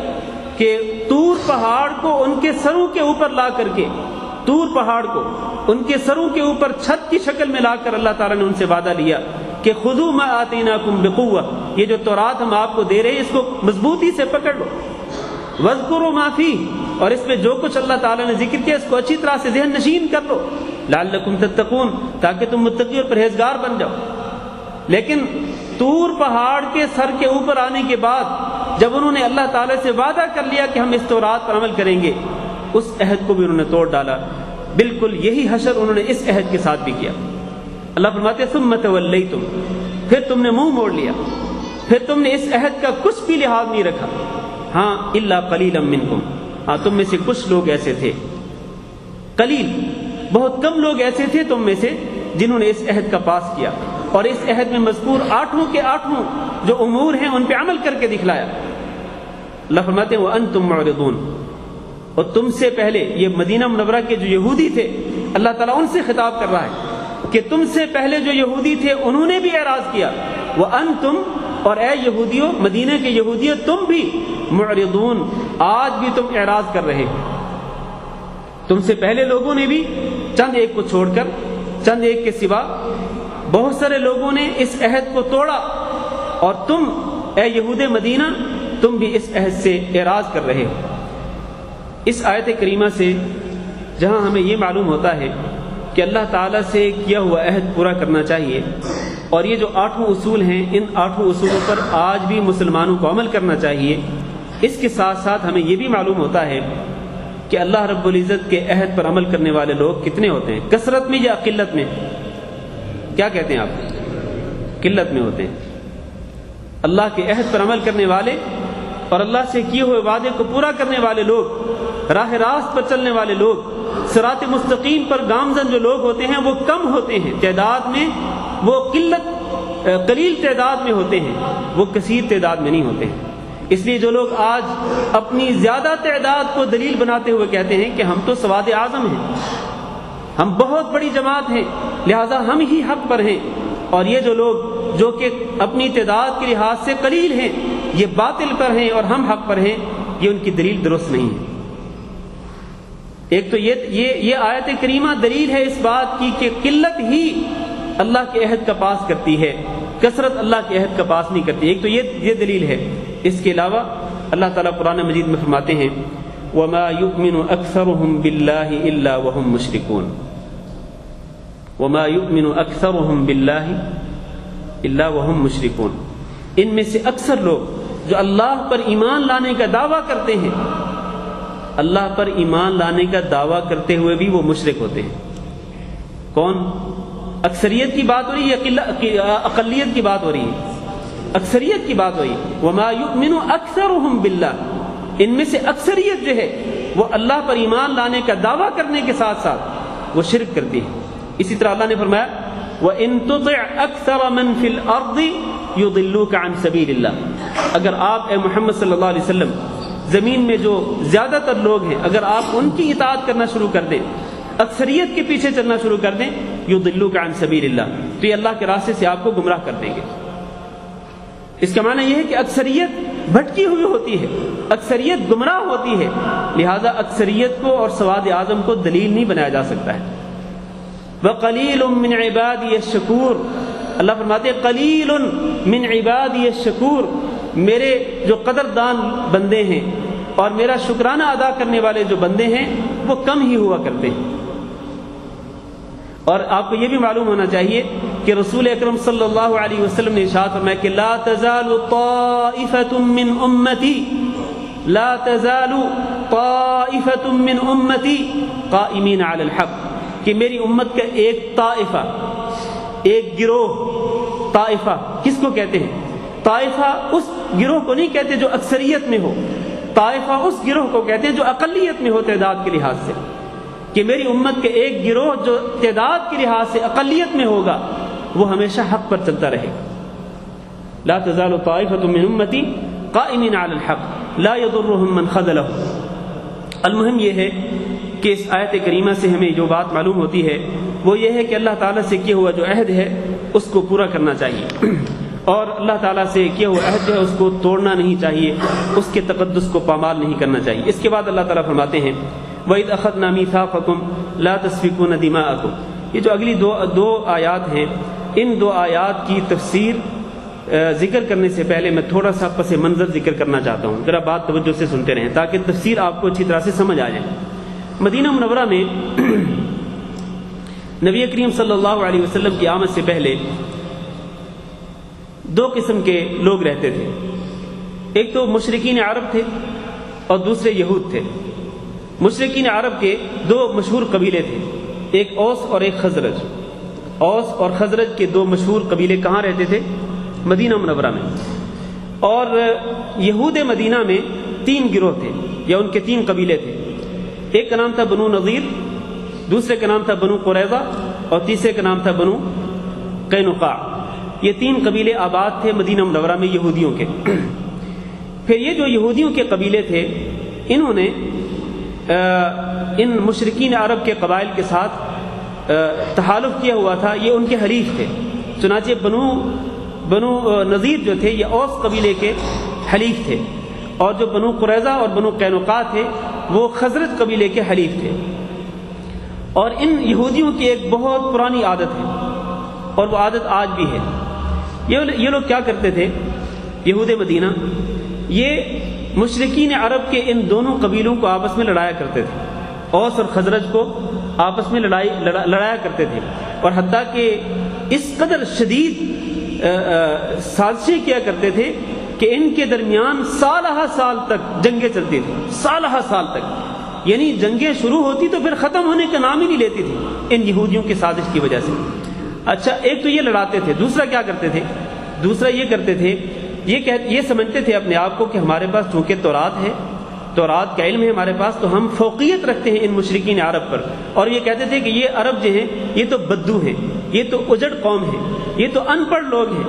کہ طور پہاڑ کو ان کے سروں کے اوپر لا کر کے، طور پہاڑ کو ان کے سروں کے اوپر چھت کی شکل میں لا کر اللہ تعالیٰ نے ان سے وعدہ لیا کہ خذوا ما آتیناکم بقوہ، یہ جو تورات ہم آپ کو دے رہے ہیں اس کو مضبوطی سے پکڑ لو، واذکروا ما فیہ، اور اس میں جو کچھ اللہ تعالیٰ نے ذکر کیا اس کو اچھی طرح سے ذہن نشین کر لو، لعلکم تتقون، تاکہ تم متقی اور پرہیزگار بن جاؤ۔ لیکن طور پہاڑ کے سر کے اوپر آنے کے بعد جب انہوں نے اللہ تعالیٰ سے وعدہ کر لیا کہ ہم اس تورات پر عمل کریں گے، اس عہد کو بھی انہوں نے توڑ ڈالا۔ بالکل یہی حشر انہوں نے اس عہد کے ساتھ بھی کیا۔ اللہ فرماتے ہیں ثم تولیتم، پھر تم نے منہ موڑ لیا، پھر تم نے اس عہد کا کچھ بھی لحاظ نہیں رکھا۔ ہاں الا قلیلا منکم، ہاں تم میں سے کچھ لوگ ایسے تھے، قلیل، بہت کم لوگ ایسے تھے تم میں سے جنہوں نے اس عہد کا پاس کیا اور اس عہد میں مذکور 8 کے 8 جو امور ہیں ان پہ عمل کر کے دکھلایا۔ اللہ فرماتے ہیں وَأَنْتُمْ مُعْرِضُونَ، اور تم سے پہلے یہ مدینہ منورہ کے جو یہودی تھے، اللہ تعالیٰ ان سے خطاب کر رہا ہے کہ تم سے پہلے جو یہودی تھے انہوں نے بھی اعراض کیا، وَأَنْتُمْ، اور اے یہودیوں، مدینہ کے یہودیوں تم بھی، معرضون، آج بھی تم اعراض کر رہے ہو۔ تم سے پہلے لوگوں نے بھی چند ایک کو چھوڑ کر، چند ایک کے سوا بہت سارے لوگوں نے اس عہد کو توڑا، اور تم اے یہود مدینہ تم بھی اس عہد سے اعراض کر رہے ہو۔ اس آیت کریمہ سے جہاں ہمیں یہ معلوم ہوتا ہے کہ اللہ تعالیٰ سے کیا ہوا عہد پورا کرنا چاہیے، اور یہ جو 8 اصول ہیں ان 8 اصولوں پر آج بھی مسلمانوں کو عمل کرنا چاہیے، اس کے ساتھ ساتھ ہمیں یہ بھی معلوم ہوتا ہے کہ اللہ رب العزت کے عہد پر عمل کرنے والے لوگ کتنے ہوتے ہیں، کثرت میں یا قلت میں؟ کیا کہتے ہیں آپ؟ قلت میں ہوتے ہیں۔ اللہ کے عہد پر عمل کرنے والے اور اللہ سے کیے ہوئے وعدے کو پورا کرنے والے لوگ، راہ راست پر چلنے والے لوگ، صراط مستقیم پر گامزن جو لوگ ہوتے ہیں وہ کم ہوتے ہیں تعداد میں، وہ قلیل تعداد میں ہوتے ہیں، وہ کثیر تعداد میں نہیں ہوتے ہیں۔ اس لیے جو لوگ آج اپنی زیادہ تعداد کو دلیل بناتے ہوئے کہتے ہیں کہ ہم تو سواد اعظم ہیں، ہم بہت بڑی جماعت ہیں، لہذا ہم ہی حق پر ہیں، اور یہ جو لوگ جو کہ اپنی تعداد کے لحاظ سے قلیل ہیں یہ باطل پر ہیں اور ہم حق پر ہیں، یہ ان کی دلیل درست نہیں ہے۔ ایک تو یہ آیت کریمہ دلیل ہے اس بات کی کہ قلت ہی اللہ کے عہد کا پاس کرتی ہے، کثرت اللہ کے عہد کا پاس نہیں کرتی، ایک تو یہ دلیل ہے۔ اس کے علاوہ اللہ تعالیٰ قرآن مجید میں فرماتے ہیں وَمَا يُؤْمِنُ أَكْثَرُهُمْ بِاللَّهِ إِلَّا وَهُمْ مُشْرِكُونَ وَمَا يُؤْمِنُ أَكْثَرُهُمْ بِاللَّهِ إِلَّا وَهُمْ مُشْرِكُونَ، ان میں سے اکثر لوگ جو اللہ پر ایمان لانے کا دعویٰ کرتے ہیں، اللہ پر ایمان لانے کا دعویٰ کرتے ہوئے بھی وہ مشرک ہوتے ہیں۔ کون؟ اکثریت کی بات ہو رہی ہے یا اقلیت کی بات ہو رہی ہے؟ اکثریت کی بات ہو رہی ہے۔ وَمَا يُؤْمِنُ أَكْثَرُهُمْ بِاللَّهِ، ان میں سے اکثریت جو ہے وہ اللہ پر ایمان لانے کا دعویٰ کرنے کے ساتھ ساتھ وہ شرک کرتی ہے۔ اسی طرح اللہ نے فرمایا وَإِن تُطِعْ أَكْثَرَ مَن فِي الْأَرْضِ يُضِلُّوكَ عَن سَبِيلِ اللَّهِ، اگر آپ اے محمد صلی اللہ علیہ وسلم زمین میں جو زیادہ تر لوگ ہیں اگر آپ ان کی اطاعت کرنا شروع کر دیں، اکثریت کے پیچھے چلنا شروع کر دیں، یضلوک عن سبیل اللہ، تو یہ اللہ کے راستے سے آپ کو گمراہ کر دیں گے۔ اس کا معنی یہ ہے کہ اکثریت بھٹکی ہوئی ہوتی ہے، اکثریت گمراہ ہوتی ہے، لہذا اکثریت کو اور سواد اعظم کو دلیل نہیں بنایا جا سکتا ہے۔ وَقَلِيلٌ مِّنْ عِبَادِيَ الشَّكُورُ، اللہ فرماتے ہیں قلیل من عبادی الشکور، میرے جو قدردان بندے ہیں اور میرا شکرانہ ادا کرنے والے جو بندے ہیں وہ کم ہی ہوا کرتے ہیں۔ اور آپ کو یہ بھی معلوم ہونا چاہیے کہ رسول اکرم صلی اللہ علیہ وسلم نے ارشاد فرمایا کہ لا تزال طائفة من امتی، لا تزال طائفة من امتی قائمین علی الحق، کہ میری امت کا ایک طائفہ، ایک گروہ، طائفہ کس کو کہتے ہیں؟ طائفہ اس گروہ کو نہیں کہتے جو اکثریت میں ہو، طائفہ اس گروہ کو کہتے ہیں جو اقلیت میں ہو تعداد کے لحاظ سے، کہ میری امت کے ایک گروہ جو تعداد کے لحاظ سے اقلیت میں ہوگا وہ ہمیشہ حق پر چلتا رہے گا۔ لا تزال طائفة من امتی قائمین علی الحق لا یضرهم من خذلهم۔ المہم یہ ہے کہ اس آیت کریمہ سے ہمیں جو بات معلوم ہوتی ہے وہ یہ ہے کہ اللہ تعالیٰ سے کیا ہوا جو عہد ہے اس کو پورا کرنا چاہیے، اور اللہ تعالیٰ سے کیا ہوا عہد جو ہے اس کو توڑنا نہیں چاہیے، اس کے تقدس کو پامال نہیں کرنا چاہیے۔ اس کے بعد اللہ تعالیٰ فرماتے ہیں وَإِذْ أَخَذْنَا مِيثَاقَكُمْ لَا تَسْفِكُونَ دِمَاءَكُمْ۔ یہ جو اگلی دو آیات ہیں، ان دو آیات کی تفسیر ذکر کرنے سے پہلے میں تھوڑا سا پس منظر ذکر کرنا چاہتا ہوں، ذرا بات توجہ سے سنتے رہیں تاکہ تفسیر آپ کو اچھی طرح سے سمجھ آ جائے۔ مدینہ منورہ میں نبی کریم صلی اللہ علیہ وسلم کی آمد سے پہلے دو قسم کے لوگ رہتے تھے، ایک تو مشرکین عرب تھے اور دوسرے یہود تھے۔ مشرکین عرب کے دو مشہور قبیلے تھے، ایک اوس اور ایک خزرج۔ اوس اور خزرج کے دو مشہور قبیلے کہاں رہتے تھے؟ مدینہ منورہ میں۔ اور یہود مدینہ میں تین گروہ تھے یا ان کے تین قبیلے تھے، ایک کا نام تھا بنو نذیر، دوسرے کا نام تھا بنو قریظہ اور تیسرے کا نام تھا بنو قینقاع۔ یہ تین قبیلے آباد تھے مدینہ منورہ میں یہودیوں کے۔ پھر یہ جو یہودیوں کے قبیلے تھے انہوں نے ان مشرکین عرب کے قبائل کے ساتھ تحالف کیا ہوا تھا، یہ ان کے حلیف تھے۔ چنانچہ بنو نذیر جو تھے یہ اوس قبیلے کے حلیف تھے، اور جو بنو قریظہ اور بنو قینقاع تھے وہ خزرج قبیلے کے حلیف تھے۔ اور ان یہودیوں کی ایک بہت پرانی عادت ہے اور وہ عادت آج بھی ہے۔ یہ لوگ کیا کرتے تھے؟ یہود مدینہ یہ مشرکین عرب کے ان دونوں قبیلوں کو آپس میں لڑایا کرتے تھے، اوس اور خزرج کو آپس میں لڑایا کرتے تھے، اور حتیٰ کہ اس قدر شدید سازشیں کیا کرتے تھے کہ ان کے درمیان سالہ سال تک جنگیں چلتی تھیں، سالہ سال تک، یعنی جنگیں شروع ہوتی تو پھر ختم ہونے کا نام ہی نہیں لیتی تھی ان یہودیوں کی سازش کی وجہ سے۔ اچھا، ایک تو یہ لڑاتے تھے، دوسرا کیا کرتے تھے؟ دوسرا یہ کرتے تھے، یہ سمجھتے تھے اپنے آپ کو کہ ہمارے پاس چونکہ تورات ہے تورات کا علم ہے ہمارے پاس، تو ہم فوقیت رکھتے ہیں ان مشرکین عرب پر، اور یہ کہتے تھے کہ یہ عرب جو ہیں یہ تو بدو ہیں، یہ تو اجڑ قوم ہے، یہ تو ان پڑھ لوگ ہیں،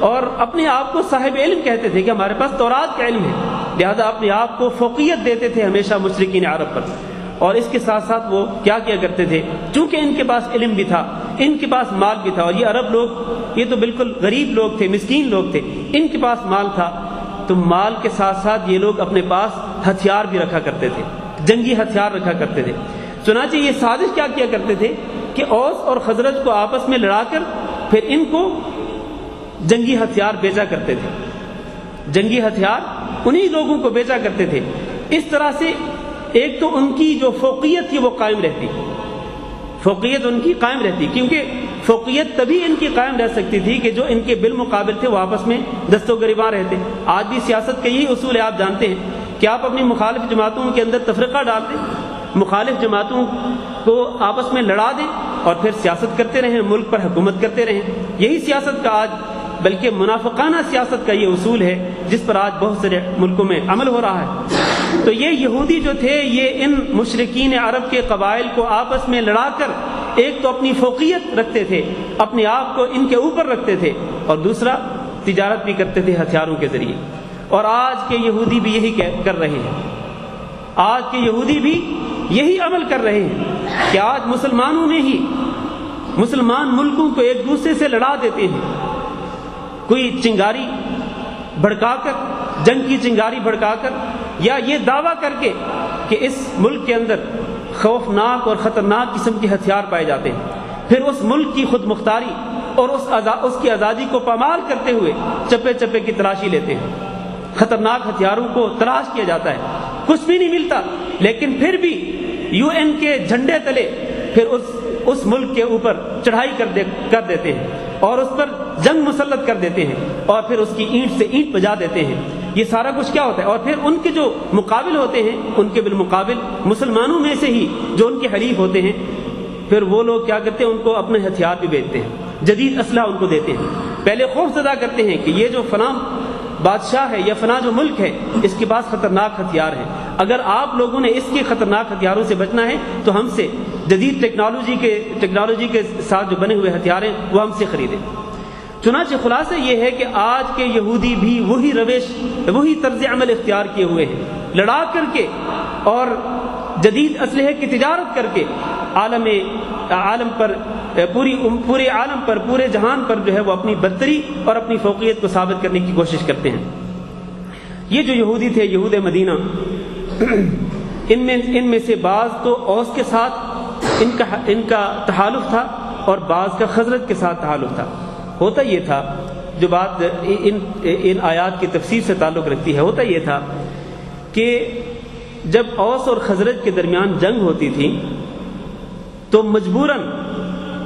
اور اپنے آپ کو صاحب علم کہتے تھے کہ ہمارے پاس تورات کا علم ہے، لہذا اپنے آپ کو فوقیت دیتے تھے ہمیشہ مشرکین عرب پر۔ اور اس کے ساتھ ساتھ وہ کیا کرتے تھے، چونکہ ان کے پاس علم بھی تھا، ان کے پاس مال بھی تھا، اور یہ عرب لوگ یہ تو بالکل غریب لوگ تھے، مسکین لوگ تھے، ان کے پاس مال تھا، تو مال کے ساتھ ساتھ یہ لوگ اپنے پاس ہتھیار بھی رکھا کرتے تھے، جنگی ہتھیار رکھا کرتے تھے۔ چنانچہ یہ سازش کیا کرتے تھے کہ اوس اور خزرج کو آپس میں لڑا کر پھر ان کو جنگی ہتھیار بیچا کرتے تھے، جنگی ہتھیار انہی لوگوں کو بیچا کرتے تھے۔ اس طرح سے ایک تو ان کی جو فوقیت تھی وہ قائم رہتی، فوقیت ان کی قائم رہتی، کیونکہ فوقیت تبھی ان کی قائم رہ سکتی تھی کہ جو ان کے بالمقابل تھے وہ آپس میں دست و گریباں رہتے۔ آج بھی سیاست کا یہی اصول ہے، آپ جانتے ہیں کہ آپ اپنی مخالف جماعتوں کے اندر تفرقہ ڈال دیں، مخالف جماعتوں کو آپس میں لڑا دیں اور پھر سیاست کرتے رہیں، ملک پر حکومت کرتے رہیں۔ یہی سیاست کا آج بلکہ منافقانہ سیاست کا یہ اصول ہے جس پر آج بہت سے ملکوں میں عمل ہو رہا ہے۔ تو یہ یہودی جو تھے یہ ان مشرکین عرب کے قبائل کو آپس میں لڑا کر ایک تو اپنی فوقیت رکھتے تھے، اپنے آپ کو ان کے اوپر رکھتے تھے، اور دوسرا تجارت بھی کرتے تھے ہتھیاروں کے ذریعے۔ اور آج کے یہودی بھی یہی کر رہے ہیں، آج کے یہودی بھی یہی عمل کر رہے ہیں کہ آج مسلمانوں نے ہی مسلمان ملکوں کو ایک دوسرے سے لڑا دیتے ہیں، کوئی چنگاری بھڑکا کر، جنگ کی چنگاری بھڑکا کر، یا یہ دعویٰ کر کے کہ اس ملک کے اندر خوفناک اور خطرناک قسم کے ہتھیار پائے جاتے ہیں، پھر اس ملک کی خود مختاری اور اس کی آزادی کو پامال کرتے ہوئے چپے چپے کی تلاشی لیتے ہیں، خطرناک ہتھیاروں کو تلاش کیا جاتا ہے، کچھ بھی نہیں ملتا، لیکن پھر بھی UN کے جھنڈے تلے پھر اس ملک کے اوپر چڑھائی کر دیتے ہیں اور اس پر جنگ مسلط کر دیتے ہیں، اور پھر اس کی اینٹ سے اینٹ بجا دیتے ہیں۔ یہ سارا کچھ کیا ہوتا ہے؟ اور پھر ان کے جو مقابل ہوتے ہیں، ان کے بالمقابل مسلمانوں میں سے ہی جو ان کے حریف ہوتے ہیں، پھر وہ لوگ کیا کرتے ہیں، ان کو اپنے ہتھیار بھی بیچتے ہیں، جدید اسلحہ ان کو دیتے ہیں، پہلے خوف زدہ کرتے ہیں کہ یہ جو فلاں بادشاہ ہے یا فلاں جو ملک ہے اس کے پاس خطرناک ہتھیار ہیں، اگر آپ لوگوں نے اس کے خطرناک ہتھیاروں سے بچنا ہے تو ہم سے جدید ٹیکنالوجی کے ساتھ جو بنے ہوئے ہتھیار ہیں وہ ہم سے خریدیں۔ چنانچہ خلاصہ یہ ہے کہ آج کے یہودی بھی وہی روش، وہی طرز عمل اختیار کیے ہوئے ہیں، لڑا کر کے اور جدید اسلحے کی تجارت کر کے عالم پر پورے عالم پر، پورے جہان پر جو ہے وہ اپنی برتری اور اپنی فوقیت کو ثابت کرنے کی کوشش کرتے ہیں۔ یہ جو یہودی تھے، یہود مدینہ، ان میں سے بعض تو اوس کے ساتھ ان کا تحالف تھا اور بعض کا خزرج کے ساتھ تحالف تھا۔ ہوتا یہ تھا، جو بات ان آیات کی تفسیر سے تعلق رکھتی ہے، ہوتا یہ تھا کہ جب اوس اور خزرج کے درمیان جنگ ہوتی تھی تو مجبوراً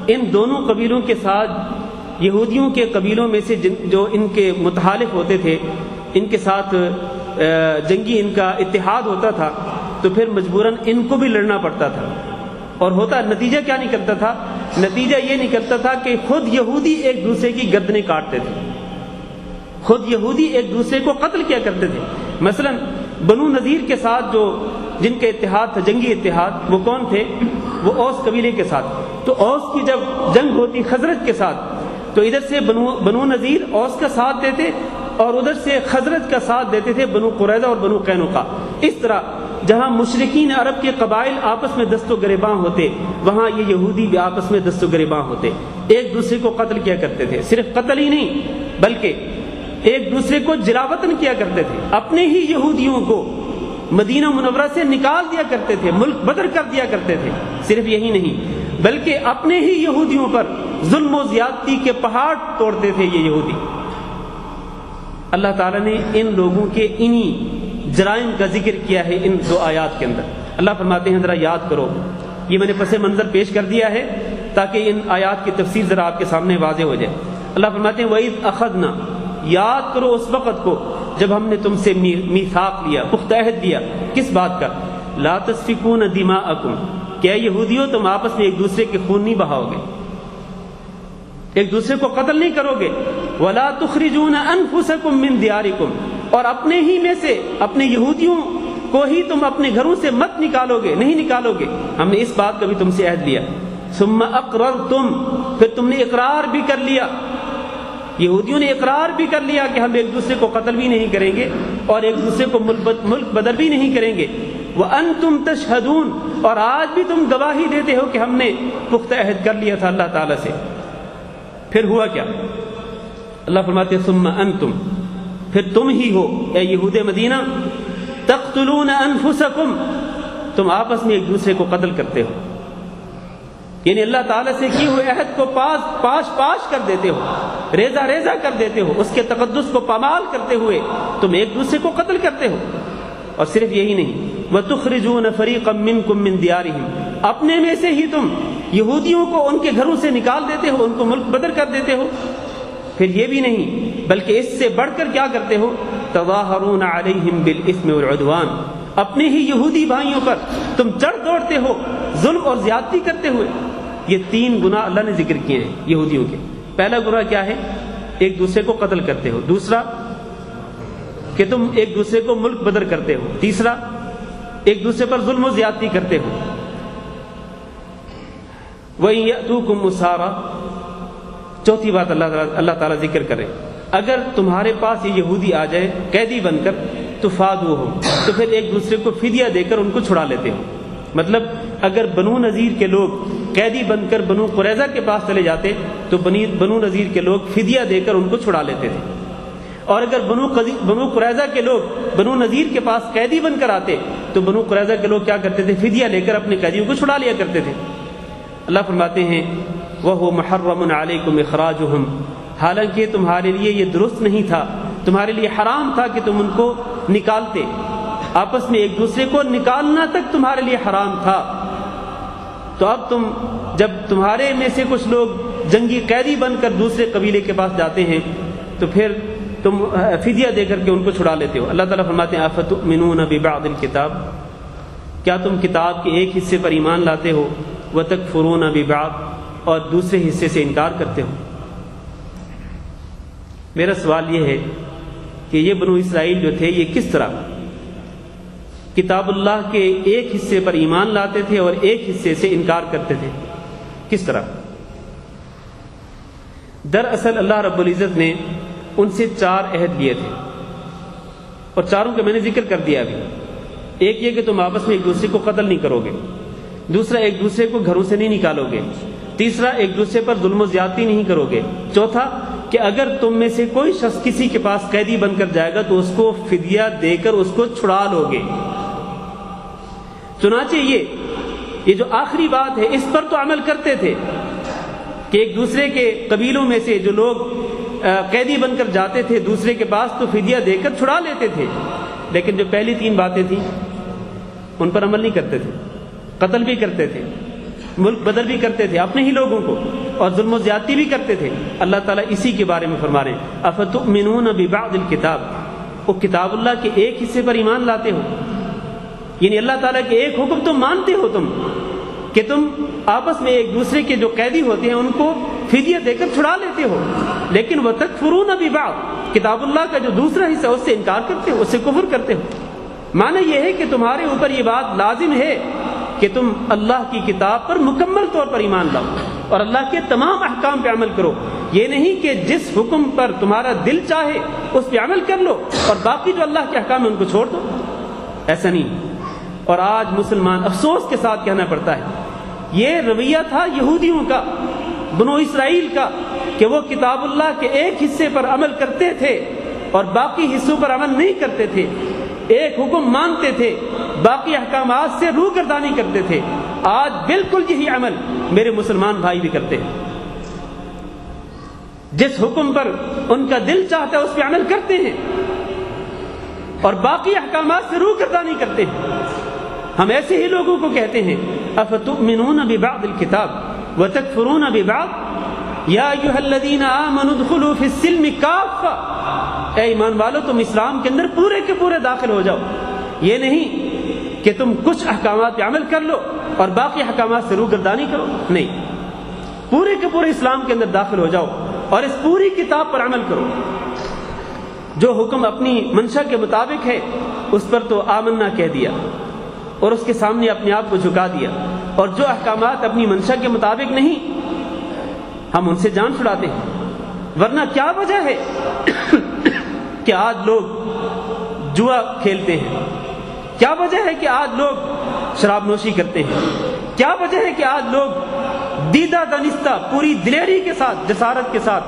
ان دونوں قبیلوں کے ساتھ یہودیوں کے قبیلوں میں سے جو ان کے متحالف ہوتے تھے، ان کے ساتھ جنگی ان کا اتحاد ہوتا تھا، تو پھر مجبوراً ان کو بھی لڑنا پڑتا تھا۔ اور نتیجہ کیا نکلتا تھا؟ نتیجہ یہ نکلتا تھا کہ خود یہودی ایک دوسرے کی گردنیں کاٹتے تھے، خود یہودی ایک دوسرے کو قتل کیا کرتے تھے۔ مثلا بنو نذیر کے ساتھ جن کا اتحاد تھا، جنگی اتحاد، وہ کون تھے؟ وہ اوس قبیلے کے ساتھ۔ تو اوس کی جب جنگ ہوتی خزرج کے ساتھ تو ادھر سے بنو نذیر اوس کا ساتھ دیتے اور ادھر سے خزرج کا ساتھ دیتے تھے بنو قریظہ اور بنو قینقاع۔ اس طرح جہاں مشرکین عرب کے قبائل آپس میں دست و گریباں ہوتے، وہاں یہ یہودی بھی آپس میں دست و گریباں ہوتے، ایک دوسرے کو قتل کیا کرتے تھے۔ صرف قتل ہی نہیں بلکہ ایک دوسرے کو جلاوطن کیا کرتے تھے، اپنے ہی یہودیوں کو مدینہ منورہ سے نکال دیا کرتے تھے، ملک بدر کر دیا کرتے تھے۔ صرف یہی نہیں بلکہ اپنے ہی یہودیوں پر ظلم و زیادتی کے پہاڑ توڑتے تھے یہ یہودی۔ اللہ تعالیٰ نے ان لوگوں کے انہی جرائم کا ذکر کیا ہے ان دو آیات کے اندر۔ اللہ فرماتے ہیں ذرا یاد کرو، یہ میں نے پس منظر پیش کر دیا ہے تاکہ ان آیات کی تفسیر ذرا آپ کے سامنے واضح ہو جائے۔ اللہ فرماتے ہیں وَإِذْ أَخَذْنَا، یاد کرو اس وقت کو جب ہم نے تم سے میثاق لیا، پختہ عہد لیا، کس بات کا؟ لا تسفکون دماءکم، کیا یہودیوں تم آپس میں ایک دوسرے کے خون نہیں بہاؤ گے، ایک دوسرے کو قتل نہیں کرو گے، ولا تخرجون انفسکم من دیارکم، اور اپنے ہی میں سے، اپنے یہودیوں کو ہی تم اپنے گھروں سے مت نکالو گے، نہیں نکالو گے، ہم نے اس بات کا بھی تم سے عہد لیا۔ ثم اقررتم، پھر تم نے اقرار بھی کر لیا، یہودیوں نے اقرار بھی کر لیا کہ ہم ایک دوسرے کو قتل بھی نہیں کریں گے اور ایک دوسرے کو ملک بدر بھی نہیں کریں گے۔ وَأَنْتُمْ تَشْهَدُونَ، اور آج بھی تم گواہی دیتے ہو کہ ہم نے پختہ عہد کر لیا تھا اللہ تعالیٰ سے۔ پھر ہوا کیا؟ اللہ فرماتے ہیں ثم انتم، پھر تم ہی ہو اے یہود مدینہ، تقتلون انفسکم، تم آپس میں ایک دوسرے کو قتل کرتے ہو، یعنی اللہ تعالیٰ سے کیے ہوئے عہد کو پاش کر دیتے ہو، ریزہ ریزہ کر دیتے ہو، اس کے تقدس کو پامال کرتے ہوئے تم ایک دوسرے کو قتل کرتے ہو۔ اور صرف یہی نہیں، وَتُخْرِجُونَ فَرِيقًا مِّنكُم مِّن دِيَارِهِمْ، اپنے میں سے ہی تم یہودیوں کو ان کے گھروں سے نکال دیتے ہو، ان کو ملک بدر کر دیتے ہو۔ پھر یہ بھی نہیں بلکہ اس سے بڑھ کر کیا کرتے ہو، تظاہرون علیہم بالإثم والعدوان، اپنے ہی یہودی بھائیوں پر تم چڑھ دوڑتے ہو ظلم اور زیادتی کرتے ہوئے۔ یہ 3 گناہ اللہ نے ذکر کیے ہیں یہودیوں کے۔ پہلا گناہ کیا ہے؟ ایک دوسرے کو قتل کرتے ہو، دوسرا کہ تم ایک دوسرے کو ملک بدر کرتے ہو، تیسرا ایک دوسرے پر ظلم و زیادتی کرتے ہو۔ وَإِن يَأْتُوكُمْ أُسَارَىٰ، چوتھی بات اللہ تعالیٰ ذکر کرے، اگر تمہارے پاس یہ یہودی آ جائے قیدی بن کر تو فادوہم، تو پھر ایک دوسرے کو فدیہ دے کر ان کو چھڑا لیتے ہو۔ مطلب اگر بنو نذیر کے لوگ قیدی بن کر بنو قریظہ کے پاس چلے جاتے تو بنو نذیر کے لوگ فدیہ دے کر ان کو چھڑا لیتے تھے، اور اگر بنو قریظہ کے لوگ بنو نذیر کے پاس قیدی بن کر آتے تو بنو قریظہ کے لوگ کیا کرتے تھے؟ فدیہ لے کر اپنے قیدیوں کو چھڑا لیا کرتے تھے۔ اللہ فرماتے ہیں وَهُوَ مُحَرَّمٌ عَلَيْكُمْ إِخْرَاجُهُمْ، حالانکہ تمہارے لیے یہ درست نہیں تھا، تمہارے لیے حرام تھا کہ تم ان کو نکالتے، آپس میں ایک دوسرے کو نکالنا تک تمہارے لیے حرام تھا۔ تو اب تم جب تمہارے میں سے کچھ لوگ جنگی قیدی بن کر دوسرے قبیلے کے پاس جاتے ہیں تو پھر تم فدیہ دے کر کے ان کو چھڑا لیتے ہو۔ اللہ تعالیٰ فرماتے ہیں أَفَتُؤْمِنُونَ بِبَعْضِ الْكِتَابِ، کیا تم کتاب کے ایک حصے پر ایمان لاتے ہو، وَتَكْفُرُونَ بِبَعْضٍ، اور دوسرے حصے سے انکار کرتے ہو۔ میرا سوال یہ ہے کہ یہ بنو اسرائیل جو تھے یہ کس طرح کتاب اللہ کے ایک حصے پر ایمان لاتے تھے اور ایک حصے سے انکار کرتے تھے؟ کس طرح؟ دراصل اللہ رب العزت نے ان سے 4 عہد لیے تھے، اور چاروں کا میں نے ذکر کر دیا ابھی۔ ایک یہ کہ تم آپس میں ایک دوسرے کو قتل نہیں کرو گے، دوسرا ایک دوسرے کو گھروں سے نہیں نکالو گے، تیسرا ایک دوسرے پر ظلم و زیادتی نہیں کرو گے، چوتھا کہ اگر تم میں سے کوئی شخص کسی کے پاس قیدی بن کر جائے گا تو اس کو فدیہ دے کر اس کو چھڑا لو گے۔ چنانچہ یہ جو آخری بات ہے اس پر تو عمل کرتے تھے کہ ایک دوسرے کے قبیلوں میں سے جو لوگ قیدی بن کر جاتے تھے دوسرے کے پاس تو فدیہ دے کر چھڑا لیتے تھے، لیکن جو پہلی 3 باتیں تھیں ان پر عمل نہیں کرتے تھے، قتل بھی کرتے تھے، ملک بدر بھی کرتے تھے اپنے ہی لوگوں کو، اور ظلم و زیادتی بھی کرتے تھے۔ اللہ تعالیٰ اسی کے بارے میں فرما رہے ہیں أَفَتُؤْمِنُونَ بِبَعْضِ الْكِتَابِ، وہ کتاب اللہ کے ایک حصے پر ایمان لاتے ہو، یعنی اللہ تعالیٰ کے ایک حکم تم مانتے ہو تم کہ تم آپس میں ایک دوسرے کے جو قیدی ہوتے ہیں ان کو فدیہ دے کر چھڑا لیتے ہو، لیکن وَتَكْفُرُونَ بِبَعْضٍ، کتاب اللہ کا جو دوسرا حصہ اس سے انکار کرتے ہو، اس سے کفر کرتے ہو۔ معنی یہ ہے کہ تمہارے اوپر یہ بات لازم ہے کہ تم اللہ کی کتاب پر مکمل طور پر ایمان لاؤ اور اللہ کے تمام احکام پہ عمل کرو۔ یہ نہیں کہ جس حکم پر تمہارا دل چاہے اس پہ عمل کر لو اور باقی جو اللہ کے احکام ہیں ان کو چھوڑ دو، ایسا نہیں۔ اور آج مسلمان افسوس کے ساتھ کہنا پڑتا ہے یہ رویہ تھا یہودیوں کا، بنو اسرائیل کا، کہ وہ کتاب اللہ کے ایک حصے پر عمل کرتے تھے اور باقی حصوں پر عمل نہیں کرتے تھے، ایک حکم مانتے تھے باقی احکامات سے روگردانی کرتے تھے۔ آج بالکل یہی عمل میرے مسلمان بھائی بھی کرتے ہیں، جس حکم پر ان کا دل چاہتا ہے اس پہ عمل کرتے ہیں اور باقی احکامات سے روگردانی کرتے ہیں۔ ہم ایسے ہی لوگوں کو کہتے ہیں أَفَتُؤْمِنُونَ بِبَعْضِ الْكِتَابِ وَتَكْفُرُونَ بِبَعْضٍ يَا أَيُّهَا الَّذِينَ آمَنُوا ادْخُلُوا فِي السِّلْمِ كَافَّةً، اے ایمان والو تم اسلام کے اندر پورے کے پورے داخل ہو جاؤ۔ یہ نہیں کہ تم کچھ احکامات پہ عمل کر لو اور باقی احکامات سے روگردانی کرو، نہیں، پورے کے پورے اسلام کے اندر داخل ہو جاؤ اور اس پوری کتاب پر عمل کرو۔ جو حکم اپنی منشا کے مطابق ہے اس پر تو آمنا کہہ دیا اور اس کے سامنے اپنے آپ کو جھکا دیا، اور جو احکامات اپنی منشا کے مطابق نہیں ہم ان سے جان چھڑاتے ہیں۔ ورنہ کیا وجہ ہے کہ آج لوگ جوا کھیلتے ہیں؟ کیا وجہ ہے کہ آج لوگ شراب نوشی کرتے ہیں؟ کیا وجہ ہے کہ آج لوگ دیدہ دانستہ پوری دلیری کے ساتھ، جسارت کے ساتھ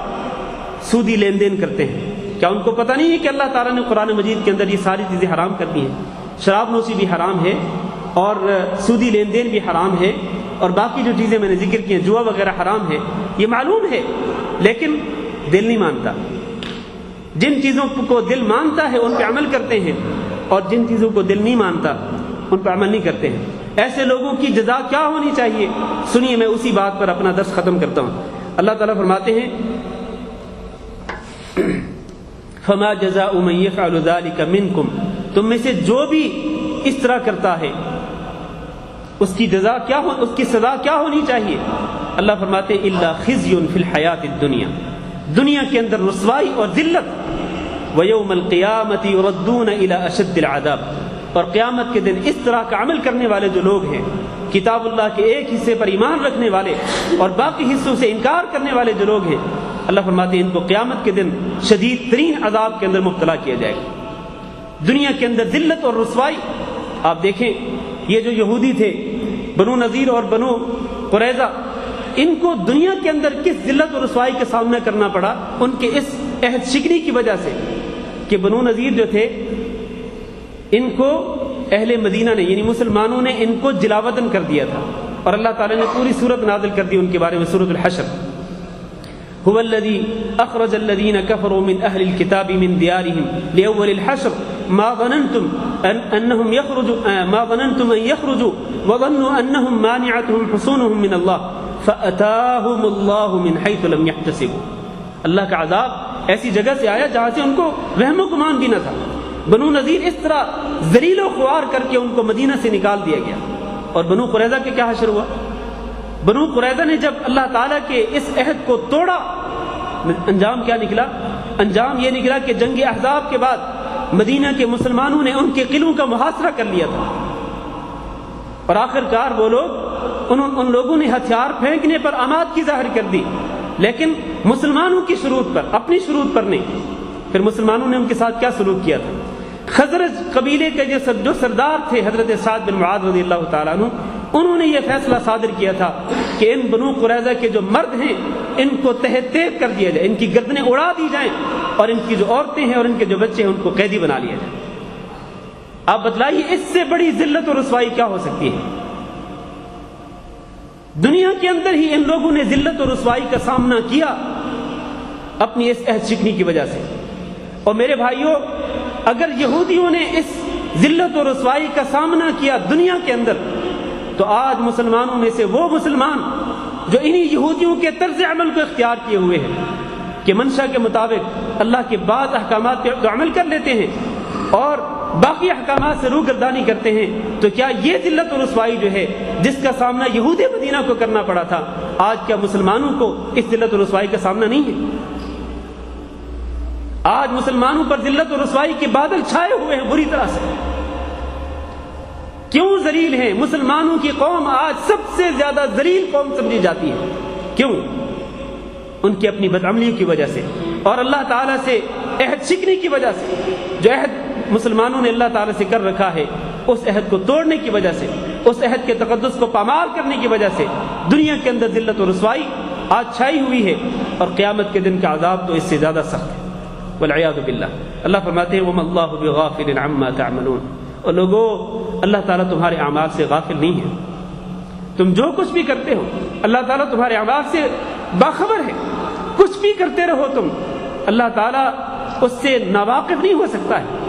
سودی لین دین کرتے ہیں؟ کیا ان کو پتہ نہیں ہے کہ اللہ تعالیٰ نے قرآن مجید کے اندر یہ ساری چیزیں حرام کر دی ہیں؟ شراب نوشی بھی حرام ہے اور سودی لین دین بھی حرام ہے، اور باقی جو چیزیں میں نے ذکر کی ہیں، جوا وغیرہ حرام ہے، یہ معلوم ہے، لیکن دل نہیں مانتا۔ جن چیزوں کو دل مانتا ہے ان پہ عمل کرتے ہیں، اور جن چیزوں کو دل نہیں مانتا ان پہ عمل نہیں کرتے ہیں۔ ایسے لوگوں کی جزا کیا ہونی چاہیے؟ سنیے، میں اسی بات پر اپنا درس ختم کرتا ہوں۔ اللہ تعالیٰ فرماتے ہیں فما جزاء من يفعل ذلك منكم، تم میں سے جو بھی اس طرح کرتا ہے اس کی جزا کیا ہو، اس کی سزا کیا ہونی چاہیے؟ اللہ فرماتے ہیں الا خزي في الحیات الدنیا، دنیا کے اندر رسوائی اور ذلت، ویوم القیامت یردون الى اشد العذاب، اور قیامت کے دن اس طرح کا عمل کرنے والے جو لوگ ہیں، کتاب اللہ کے ایک حصے پر ایمان رکھنے والے اور باقی حصوں سے انکار کرنے والے جو لوگ ہیں، اللہ فرماتے ہیں ان کو قیامت کے دن شدید ترین عذاب کے اندر مبتلا کیا جائے گا۔ دنیا کے اندر ذلت اور رسوائی، آپ دیکھیں یہ جو یہودی تھے بنو نذیر اور بنو قریظہ، ان کو دنیا کے اندر کس ذلت اور رسوائی کا سامنا کرنا پڑا؟ ان کے اس عہد شکنی کی وجہ سے کہ بنو نذیر جو تھے ان کو اہل مدینہ نے یعنی مسلمانوں نے ان کو جلاوطن کر دیا تھا، اور اللہ تعالیٰ نے پوری سورت نازل کر دی ان کے بارے میں، سورۃ الحشر۔ هو الذي أخرج الذين كفروا من أهل الكتاب من ديارهم لأول الحشر ما ظننتم أن يخرجوا وظنوا أنهم مانعتهم حصونهم من الله فأتاهم الله من حيث لم يحتسبوا۔ اللہ کا عذاب ایسی جگہ سے آیا جہاں سے ان کو وہم و گمان بھی نہ تھا۔ بنو نذیر اس طرح ذلیل و خوار کر کے ان کو مدینہ سے نکال دیا گیا، اور بنو قریظہ کے کیا حشر ہوا؟ بنو قریظہ نے جب اللہ تعالیٰ کے اس عہد کو توڑا، انجام کیا نکلا؟ انجام یہ نکلا کہ جنگ احزاب کے بعد مدینہ کے مسلمانوں نے ان کے قلعوں کا محاصرہ کر لیا تھا، اور آخر کار وہ لوگ ان لوگوں نے ہتھیار پھینکنے پر آمادگی ظاہر کر دی، لیکن مسلمانوں کی شروط پر، اپنی شروط پر نہیں۔ پھر مسلمانوں نے ان کے ساتھ کیا سلوک کیا تھا؟ خزرج قبیلے کے جو سردار تھے حضرت سعد بن معاذ رضی اللہ تعالیٰ عنہ، انہوں نے یہ فیصلہ صادر کیا تھا کہ ان بنو قریظہ کے جو مرد ہیں ان کو تہہ تیغ کر دیا جائے، ان کی گردنیں اڑا دی جائیں، اور ان کی جو عورتیں ہیں اور ان کے جو بچے ہیں ان کو قیدی بنا لیا جائے۔ آپ بتلائیے اس سے بڑی ذلت اور رسوائی کیا ہو سکتی ہے؟ دنیا کے اندر ہی ان لوگوں نے ذلت اور رسوائی کا سامنا کیا اپنی اس عہد شکنی کی وجہ سے۔ اور میرے بھائیوں، اگر یہودیوں نے اس ذلت اور رسوائی کا سامنا کیا دنیا کے اندر، تو آج مسلمانوں میں سے وہ مسلمان جو انہی یہودیوں کے طرز عمل کو اختیار کیے ہوئے ہیں کہ منشا کے مطابق اللہ کے بعض احکامات پہ عمل کر لیتے ہیں اور باقی احکامات سے روگردانی کرتے ہیں، تو کیا یہ ذلت اور رسوائی جو ہے جس کا سامنا یہود مدینہ کو کرنا پڑا تھا، آج کیا مسلمانوں کو اس ذلت اور رسوائی کا سامنا نہیں ہے؟ آج مسلمانوں پر ذلت اور رسوائی کے بادل چھائے ہوئے ہیں بری طرح سے۔ کیوں ذلیل ہیں؟ مسلمانوں کی قوم آج سب سے زیادہ ذلیل قوم سمجھی جاتی ہے۔ کیوں؟ ان کی اپنی بدعملی کی وجہ سے، اور اللہ تعالیٰ سے عہد شکنی کی وجہ سے۔ جو عہد مسلمانوں نے اللہ تعالیٰ سے کر رکھا ہے، اس عہد کو توڑنے کی وجہ سے، اس عہد کے تقدس کو پامال کرنے کی وجہ سے دنیا کے اندر ذلت و رسوائی آج چھائی ہوئی ہے، اور قیامت کے دن کا عذاب تو اس سے زیادہ سخت ہے، والعیاذ باللہ۔ اللہ فرماتے ہیں وَمَا اللَّهُ بِغَافِلٍ عَمَّا تَعْمَلُونَ، اور لوگو اللہ تعالیٰ تمہارے اعمال سے غافل نہیں ہے۔ تم جو کچھ بھی کرتے ہو اللہ تعالیٰ تمہارے اعمال سے باخبر ہے۔ کچھ بھی کرتے رہو تم، اللہ تعالیٰ اس سے ناواقف نہیں ہو سکتا ہے۔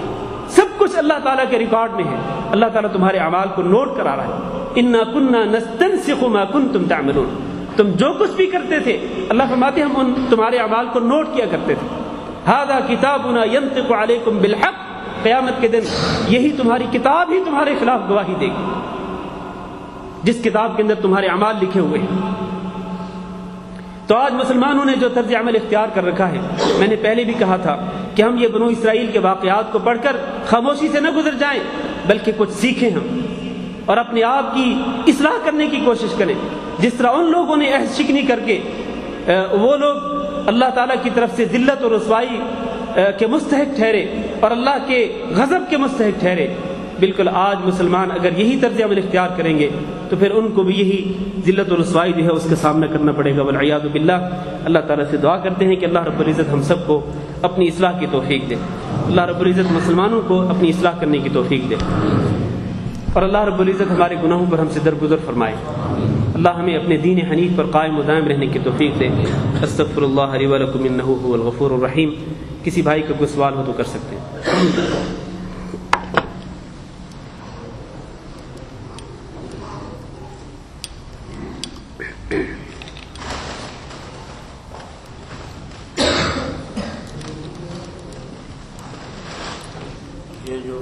سب کچھ اللہ تعالیٰ کے ریکارڈ میں ہے، اللہ تعالیٰ تمہارے اعمال کو نوٹ کرا رہا ہے۔ اِنَّا كُنَّا نَسْتَنسِخُ مَا كُنْتُمْ تَعْمَلُونَ، تم جو کچھ بھی کرتے تھے اللہ فرماتے ہیں ہم تمہارے اعمال کو نوٹ کیا کرتے تھے۔ هَذَا كِتَابُنَا يَنطِقُ عَلَيْكُمْ بِالْحَقِّ، قیامت کے دن یہی تمہاری کتاب ہی تمہارے خلاف گواہی دے گی، جس کتاب کے اندر تمہارے اعمال لکھے ہوئے ہیں۔ تو آج مسلمانوں نے جو طرز عمل اختیار کر رکھا ہے، میں نے پہلے بھی کہا تھا کہ ہم یہ بنو اسرائیل کے واقعات کو پڑھ کر خاموشی سے نہ گزر جائیں، بلکہ کچھ سیکھیں ہم اور اپنے آپ کی اصلاح کرنے کی کوشش کریں۔ جس طرح ان لوگوں نے عہد شکنی کر کے وہ لوگ اللہ تعالیٰ کی طرف سے ذلت اور رسوائی کے مستحق ٹھہرے اور اللہ کے غضب کے مستحق ٹھہرے، بالکل آج مسلمان اگر یہی طرز عمل اختیار کریں گے تو پھر ان کو بھی یہی ذلت و رسوائی جو ہے اس کا سامنا کرنا پڑے گا، والعیاذ باللہ۔ اللہ تعالیٰ سے دعا کرتے ہیں کہ اللہ رب العزت ہم سب کو اپنی اصلاح کی توفیق دے، اللہ رب العزت مسلمانوں کو اپنی اصلاح کرنے کی توفیق دے، اور اللہ رب العزت ہمارے گناہوں پر ہم سے درگزر فرمائے۔ اللہ ہمیں اپنے دین حنیف پر قائم و دائم رہنے کی توفیق دے۔ استغفر اللہ لی و لکم انہ هو الغفور الرحیم۔ کسی بھائی کا کوئی سوال ہو تو کر سکتے ہیں۔ یہ جو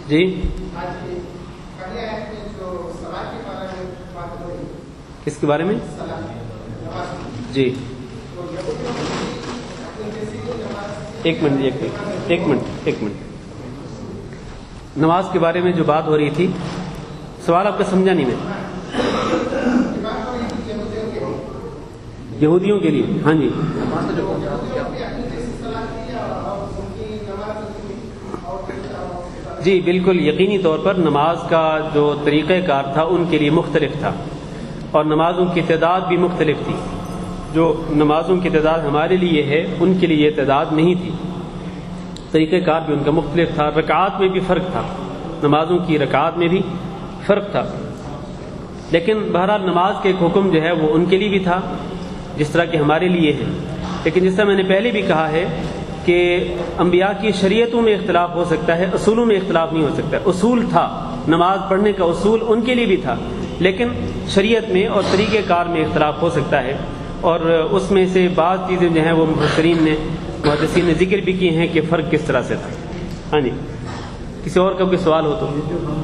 جی کس کے بارے میں؟ جی ایک منٹ نماز کے بارے میں جو بات ہو رہی تھی، سوال آپ کا سمجھا نہیں میں۔ یہودیوں کے لیے، ہاں جی جی بالکل، یقینی طور پر نماز کا جو طریقہ کار تھا ان کے لیے مختلف تھا، اور نمازوں کی تعداد بھی مختلف تھی۔ جو نمازوں کی تعداد ہمارے لیے ہے ان کے لیے یہ تعداد نہیں تھی، طریقہ کار بھی ان کا مختلف تھا، رکعات میں بھی فرق تھا، نمازوں کی رکعات میں بھی فرق تھا، لیکن بہرحال نماز کے ایک حکم جو ہے وہ ان کے لیے بھی تھا جس طرح کہ ہمارے لیے ہے۔ لیکن جس طرح میں نے پہلے بھی کہا ہے کہ انبیاء کی شریعتوں میں اختلاف ہو سکتا ہے، اصولوں میں اختلاف نہیں ہو سکتا۔ اصول تھا، نماز پڑھنے کا اصول ان کے لیے بھی تھا، لیکن شریعت میں اور طریقہ کار میں اختلاف ہو سکتا ہے، اور اس میں سے بعض چیزیں جو ہیں وہ محدثین نے ذکر بھی کی ہیں کہ فرق کس طرح سے تھا۔ ہاں جی کسی اور کا کوئی سوال ہو تو؟ جو ہم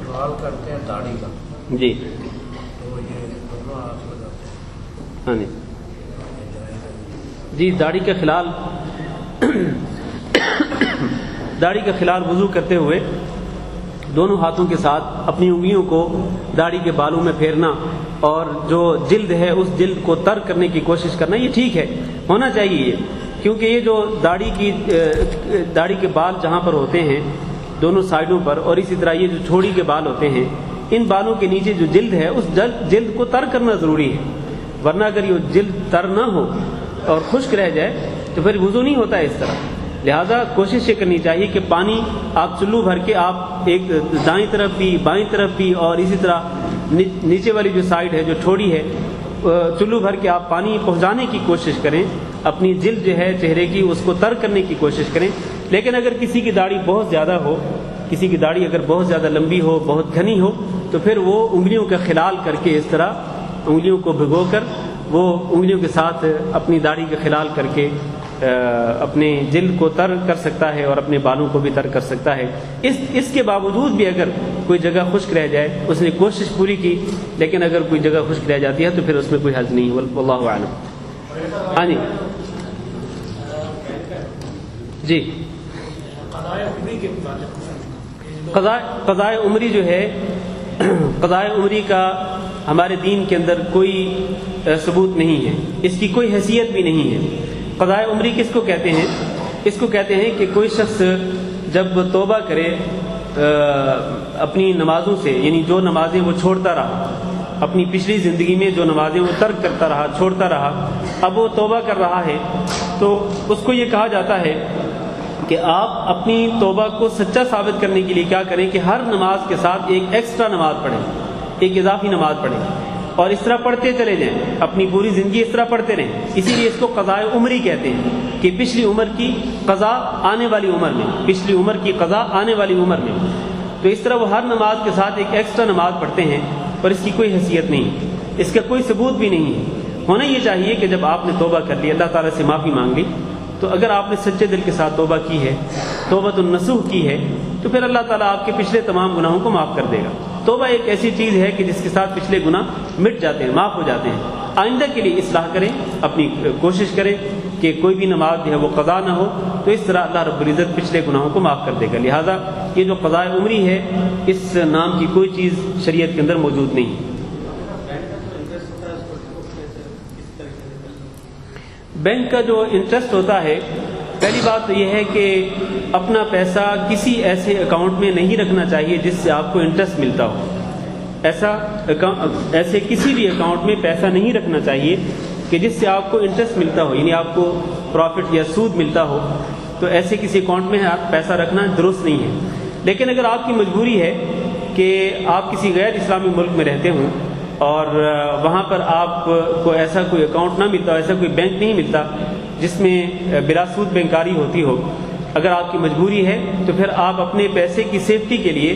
سوال کرتے ہیں داڑھی کا، جی تو یہ دونوں ہاتھ لگاتے ہیں، ہاں جی داڑھی کا خلال وضو کرتے ہوئے دونوں ہاتھوں کے ساتھ اپنی انگلیوں کو داڑھی کے بالوں میں پھیرنا اور جو جلد ہے اس جلد کو تر کرنے کی کوشش کرنا، یہ ٹھیک ہے، ہونا چاہیے یہ، کیونکہ یہ جو داڑھی کے بال جہاں پر ہوتے ہیں دونوں سائڈوں پر، اور اسی طرح یہ جو چھوڑی کے بال ہوتے ہیں، ان بالوں کے نیچے جو جلد ہے اس جلد کو تر کرنا ضروری ہے، ورنہ اگر یہ جلد تر نہ ہو اور خشک رہ جائے تو پھر وضو نہیں ہوتا ہے اس طرح۔ لہذا کوشش یہ کرنی چاہیے کہ پانی آپ چلو بھر کے آپ ایک دائیں طرف بھی بائیں طرف بھی، اور اسی طرح نیچے والی جو سائڈ ہے جو چھوڑی ہے چلو بھر کے آپ پانی پہنچانے کی کوشش کریں، اپنی جلد جو ہے چہرے کی اس کو تر کرنے کی کوشش کریں۔ لیکن اگر کسی کی داڑھی بہت زیادہ ہو، کسی کی داڑھی اگر بہت زیادہ لمبی ہو، بہت گھنی ہو، تو پھر وہ انگلیوں کا خلال کر کے اس طرح انگلیوں کو بھگو کر وہ انگلیوں کے ساتھ اپنی داڑھی کا خلال کر کے اپنے جلد کو تر کر سکتا ہے اور اپنے بالوں کو بھی تر کر سکتا ہے۔ اس کے باوجود بھی اگر کوئی جگہ خشک رہ جائے، اس نے کوشش پوری کی لیکن اگر کوئی جگہ خشک رہ جاتی ہے تو پھر اس میں کوئی حرج نہیں، واللہ اعلم۔ ہاں جی قضاء عمری جو ہے، قضاء عمری کا ہمارے دین کے اندر کوئی ثبوت نہیں ہے، اس کی کوئی حیثیت بھی نہیں ہے۔ قضاء عمری کس کو کہتے ہیں؟ اس کو کہتے ہیں کہ کوئی شخص جب توبہ کرے اپنی نمازوں سے، یعنی جو نمازیں وہ چھوڑتا رہا اپنی پچھلی زندگی میں، جو نمازیں وہ ترک کرتا رہا، چھوڑتا رہا، اب وہ توبہ کر رہا ہے، تو اس کو یہ کہا جاتا ہے کہ آپ اپنی توبہ کو سچا ثابت کرنے کے لیے کیا کریں کہ ہر نماز کے ساتھ ایک ایکسٹرا نماز پڑھیں، ایک اضافی نماز پڑھیں، اور اس طرح پڑھتے چلے جائیں، اپنی پوری زندگی اس طرح پڑھتے رہیں۔ اسی لیے اس کو قضاء عمری کہتے ہیں کہ پچھلی عمر کی قضا آنے والی عمر میں، پچھلی عمر کی قضا آنے والی عمر میں۔ تو اس طرح وہ ہر نماز کے ساتھ ایک ایکسٹرا نماز پڑھتے ہیں، اور اس کی کوئی حیثیت نہیں، اس کا کوئی ثبوت بھی نہیں ہے۔ ہونا یہ چاہیے کہ جب آپ نے توبہ کر لی، اللہ تعالیٰ سے معافی مانگ لی، تو اگر آپ نے سچے دل کے ساتھ توبہ کی ہے، توبۃ النصوح کی ہے، تو پھر اللہ تعالیٰ آپ کے پچھلے تمام گناہوں کو معاف کر دے گا۔ توبہ ایک ایسی چیز ہے کہ جس کے ساتھ پچھلے گناہ مٹ جاتے ہیں، معاف ہو جاتے ہیں۔ آئندہ کے لیے اصلاح کریں، اپنی کوشش کریں کہ کوئی بھی نماز جو ہے وہ قضا نہ ہو، تو اس طرح اللہ رب العزت پچھلے گناہوں کو معاف کر دے گا۔ لہٰذا یہ جو قضاء عمری ہے، اس نام کی کوئی چیز شریعت کے اندر موجود نہیں۔ بینک کا جو انٹرسٹ ہوتا ہے، پہلی بات تو یہ ہے کہ اپنا پیسہ کسی ایسے اکاؤنٹ میں نہیں رکھنا چاہیے جس سے آپ کو انٹرسٹ ملتا ہو۔ ایسے کسی بھی اکاؤنٹ میں پیسہ نہیں رکھنا چاہیے کہ جس سے آپ کو انٹرسٹ ملتا ہو، یعنی آپ کو پروفٹ یا سود ملتا ہو، تو ایسے کسی اکاؤنٹ میں آپ پیسہ رکھنا درست نہیں ہے۔ لیکن اگر آپ کی مجبوری ہے کہ آپ کسی غیر اسلامی ملک میں رہتے ہوں اور وہاں پر آپ کو ایسا کوئی اکاؤنٹ نہ ملتا ہو، ایسا کوئی بینک نہیں ملتا جس میں بلا سود بینکاری ہوتی ہو، اگر آپ کی مجبوری ہے تو پھر آپ اپنے پیسے کی سیفٹی کے لیے،